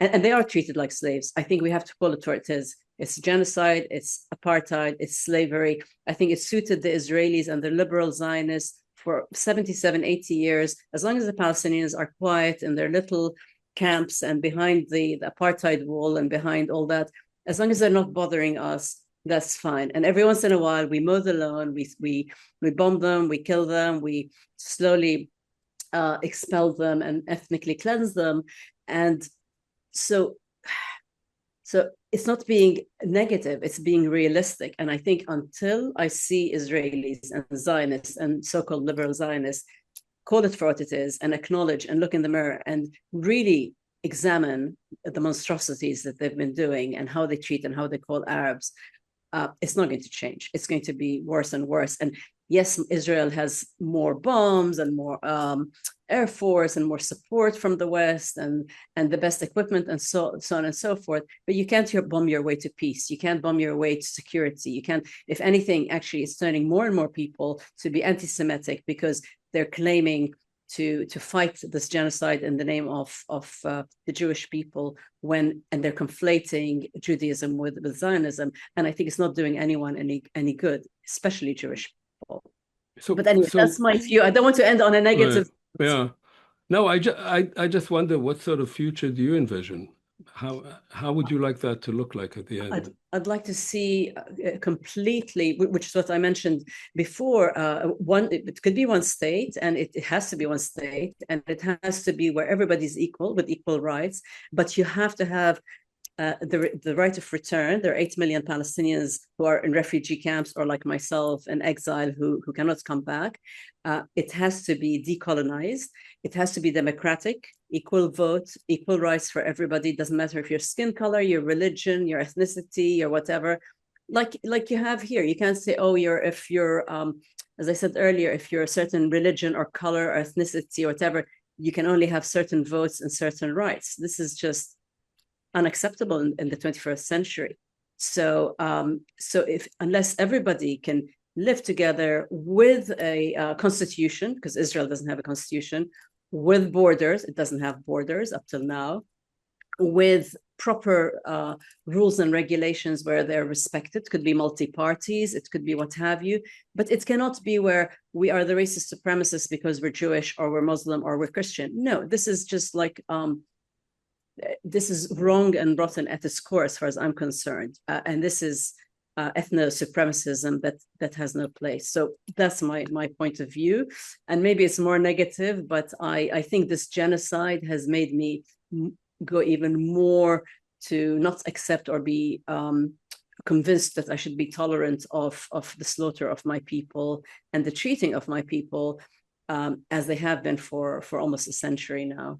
B: and they are treated like slaves. I think we have to call it what it is. It's genocide, it's apartheid, it's slavery. I think it suited the Israelis and the liberal Zionists for 77, 80 years, as long as the Palestinians are quiet in their little camps and behind the apartheid wall and behind all that, as long as they're not bothering us, that's fine. And every once in a while, we mow the lawn, we bomb them, we kill them, we slowly expel them and ethnically cleanse them. And so it's not being negative, it's being realistic. And I think until I see Israelis and Zionists and so-called liberal Zionists call it for what it is and acknowledge and look in the mirror and really examine the monstrosities that they've been doing and how they treat and how they call Arabs, it's not going to change. It's going to be worse and worse. And yes, Israel has more bombs and more air force and more support from the West and the best equipment and so on and so forth. But you can't bomb your way to peace. You can't bomb your way to security. You can't, if anything, actually it's turning more and more people to be anti-Semitic because they're claiming to fight this genocide in the name of the Jewish people and they're conflating Judaism with Zionism. And I think it's not doing anyone any good, especially Jewish people. But anyway, that's my view. I don't want to end on a negative.
C: Yeah. No, I just wonder, what sort of future do you envision? How would you like that to look like at the end?
B: I'd like to see completely, which is what I mentioned before, it could be one state, and it has to be one state, and it has to be where everybody's equal with equal rights, but you have to have the right of return. There are 8 million Palestinians who are in refugee camps or like myself in exile who cannot come back. It has to be decolonized. It has to be democratic, equal vote, equal rights for everybody. It doesn't matter if your skin color, your religion, your ethnicity, or whatever. Like you have here, you can't say, oh, if you're as I said earlier, if you're a certain religion or color or ethnicity or whatever, you can only have certain votes and certain rights. This is just unacceptable in the 21st century. So unless everybody can live together with a constitution, because Israel doesn't have a constitution, with borders, it doesn't have borders up till now, with proper rules and regulations where they're respected. It could be multi-parties, it could be what have you, but it cannot be where we are the racist supremacists because we're Jewish or we're Muslim or we're Christian. No, this is just like this is wrong and rotten at its core, as far as I'm concerned. And this is ethno-supremacism that has no place. So that's my point of view. And maybe it's more negative, but I think this genocide has made me go even more to not accept or be convinced that I should be tolerant of the slaughter of my people and the treating of my people as they have been for almost a century now.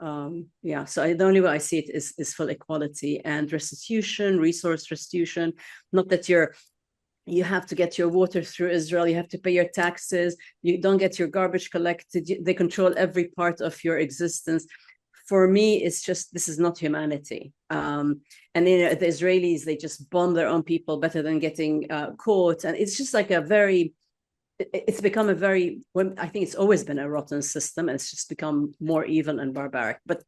B: So the only way I see it is full equality and restitution, resource restitution. Not that you have to get your water through Israel, you have to pay your taxes, you don't get your garbage collected, they control every part of your existence. For me, it's just, this is not humanity. And the Israelis, they just bomb their own people better than getting caught. And it's just like it's become I think it's always been a rotten system, and it's just become more evil and barbaric. But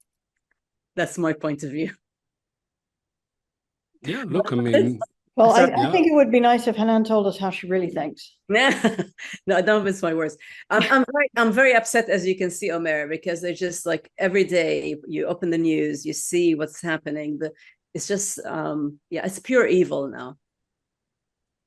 B: that's my point of view.
C: Yeah, look, I mean,
A: Well,
B: Sorry.
A: I think it would be nice if Hanan told us how she really thinks.
B: No, don't mince my words. I'm very upset, as you can see, Omer, because they're just like every day you open the news, you see what's happening. It's just it's pure evil now.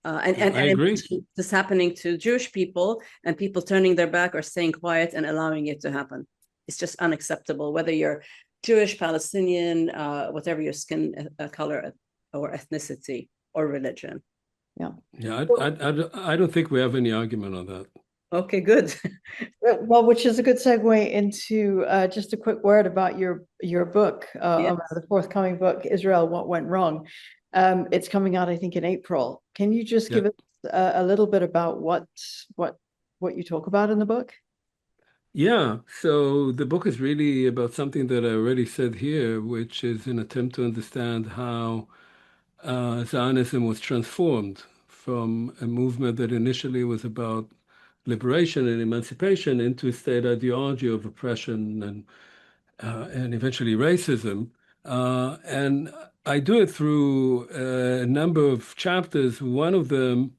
B: And
C: I agree.
B: This happening to Jewish people, and people turning their back or staying quiet and allowing it to happen. It's just unacceptable, whether you're Jewish, Palestinian, whatever your skin color or ethnicity or religion.
C: Yeah, I don't think we have any argument on that.
B: Okay, good.
A: Well, which is a good segue into just a quick word about your book,
B: Yes.
A: the forthcoming book, Israel, What Went Wrong. It's coming out, I think, in April. Can you just give us a little bit about what you talk about in the book?
C: Yeah, so the book is really about something that I already said here, which is an attempt to understand how Zionism was transformed from a movement that initially was about liberation and emancipation into a state ideology of oppression and eventually racism. And I do it through a number of chapters. One of them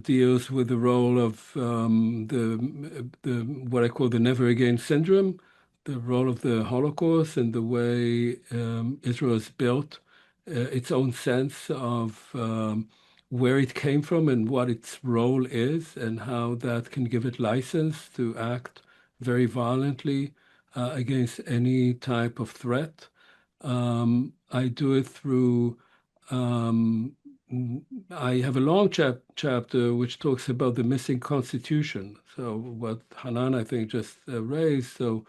C: deals with the role of the what I call the never again syndrome, the role of the Holocaust and the way Israel has built its own sense of where it came from and what its role is, and how that can give it license to act very violently against any type of threat. I do it through I have a long chapter which talks about the missing constitution. So what Hanan, I think, just raised. So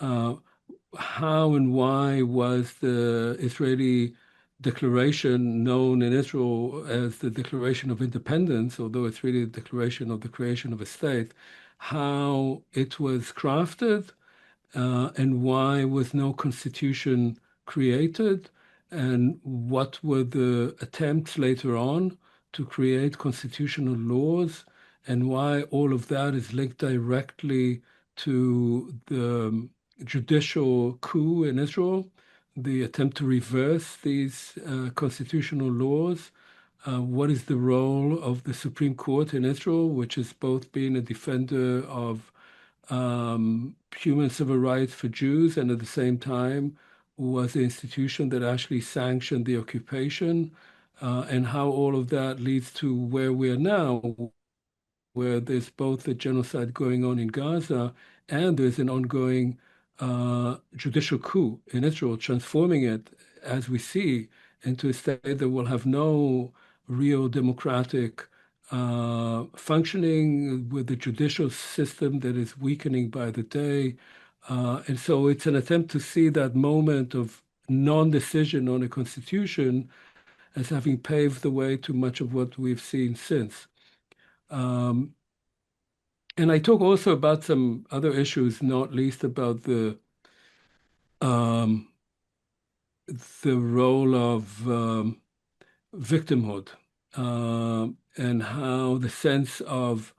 C: how and why was the Israeli declaration known in Israel as the Declaration of Independence, although it's really a declaration of the creation of a state, how it was crafted, and why was no constitution created, and what were the attempts later on to create constitutional laws, and why all of that is linked directly to the judicial coup in Israel, the attempt to reverse these constitutional laws. What is the role of the Supreme Court in Israel, which has both been a defender of human civil rights for Jews, and at the same time was the institution that actually sanctioned the occupation, and how all of that leads to where we are now, where there's both a genocide going on in Gaza and there's an ongoing judicial coup in Israel, transforming it, as we see, into a state that will have no real democratic functioning, with the judicial system that is weakening by the day. And so it's an attempt to see that moment of non-decision on a constitution as having paved the way to much of what we've seen since. And I talk also about some other issues, not least about the role of victimhood, and how the sense of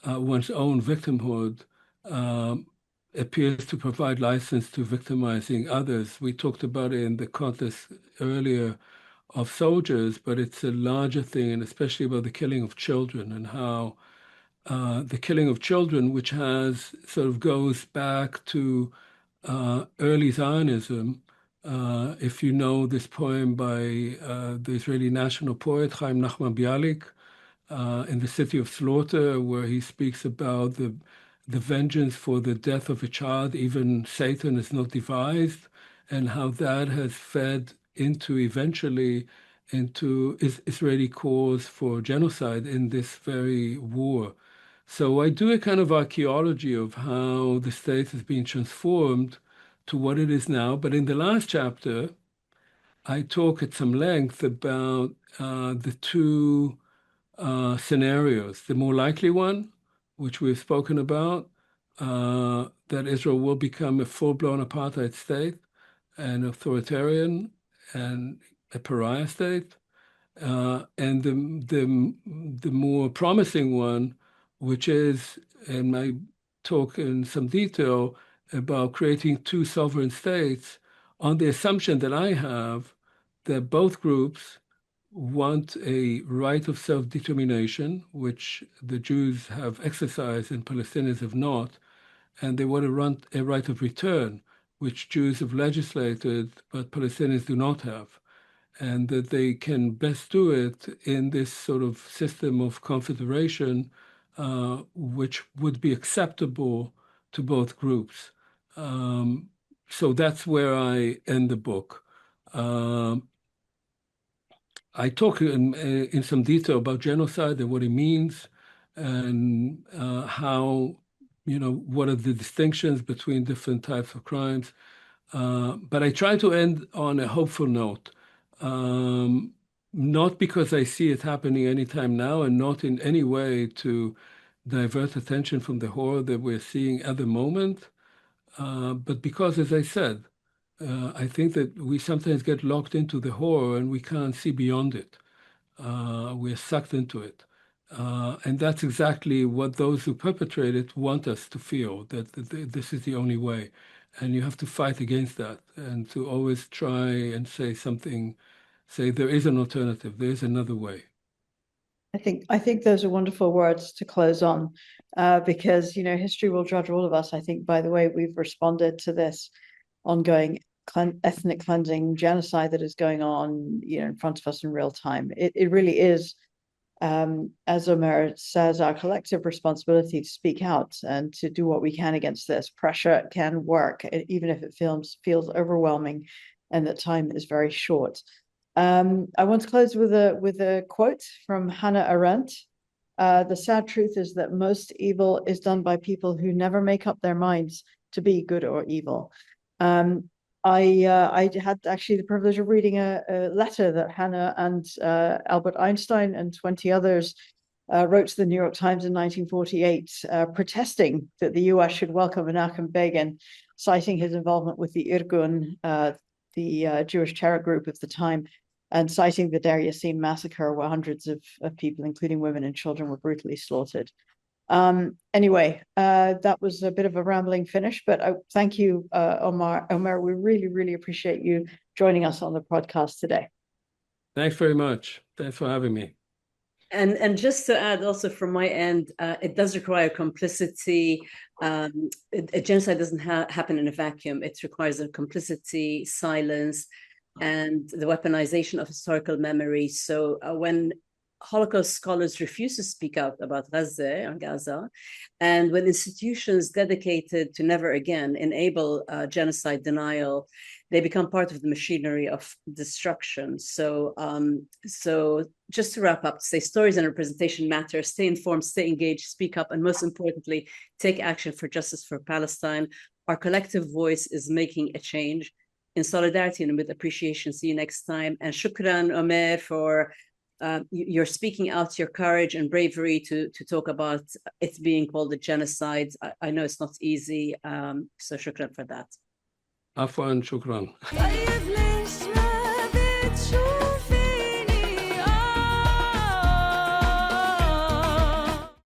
C: one's own victimhood appears to provide license to victimizing others. We talked about it in the context earlier of soldiers, but it's a larger thing, and especially about the killing of children, and how the killing of children, which has sort of goes back to early Zionism. If you know this poem by the Israeli national poet Chaim Nachman Bialik, in The City of Slaughter, where he speaks about the vengeance for the death of a child, even Satan is not devised, and how that has fed into eventually into Israeli cause for genocide in this very war. So I do a kind of archaeology of how the state has been transformed to what it is now. But in the last chapter, I talk at some length about the two scenarios. The more likely one, which we've spoken about, that Israel will become a full-blown apartheid state, an authoritarian, and a pariah state. And the more promising one, which is, and I talk in some detail about creating two sovereign states on the assumption that I have that both groups want a right of self-determination, which the Jews have exercised and Palestinians have not, and they want to run a right of return, which Jews have legislated, but Palestinians do not have, and that they can best do it in this sort of system of confederation, which would be acceptable to both groups. So that's where I end the book. I talk in some detail about genocide and what it means, and how, what are the distinctions between different types of crimes. But I try to end on a hopeful note, not because I see it happening anytime now, and not in any way to divert attention from the horror that we're seeing at the moment, but because, as I said, I think that we sometimes get locked into the horror and we can't see beyond it. We're sucked into it. And that's exactly what those who perpetrate it want us to feel, that this is the only way. And you have to fight against that, and to always try and say there is an alternative, there is another way.
A: I think those are wonderful words to close on, because, history will judge all of us, I think, by the way we've responded to this ongoing ethnic cleansing genocide that is going on, in front of us in real time. It really is, as Omer says, our collective responsibility to speak out and to do what we can against this. Pressure can work, even if it feels overwhelming and that time is very short. I want to close with a quote from Hannah Arendt. The sad truth is that most evil is done by people who never make up their minds to be good or evil. I had actually the privilege of reading a letter that Hannah and Albert Einstein and 20 others wrote to the New York Times in 1948, protesting that the US should welcome Menachem Begin, citing his involvement with the Irgun, the Jewish terror group of the time, and citing the Deir Yassin massacre, where hundreds of people, including women and children, were brutally slaughtered. Anyway, that was a bit of a rambling finish, but thank you, Omer. Omer, we really, really appreciate you joining us on the podcast today.
C: Thanks very much. Thanks for having me.
B: And just to add also from my end, it does require complicity. A genocide doesn't happen in a vacuum. It requires a complicity, silence, and the weaponization of historical memory. So when Holocaust scholars refuse to speak out about Gaza, and when institutions dedicated to never again enable genocide denial, they become part of the machinery of destruction. So just to wrap up, to say stories and representation matter, stay informed, stay engaged, speak up, and most importantly, take action for justice for Palestine. Our collective voice is making a change. In solidarity and with appreciation, see you next time. And shukran, Omer, for your speaking out, your courage and bravery to talk about it being called a genocide. I know it's not easy, so shukran for that.
C: Afwan, shukran.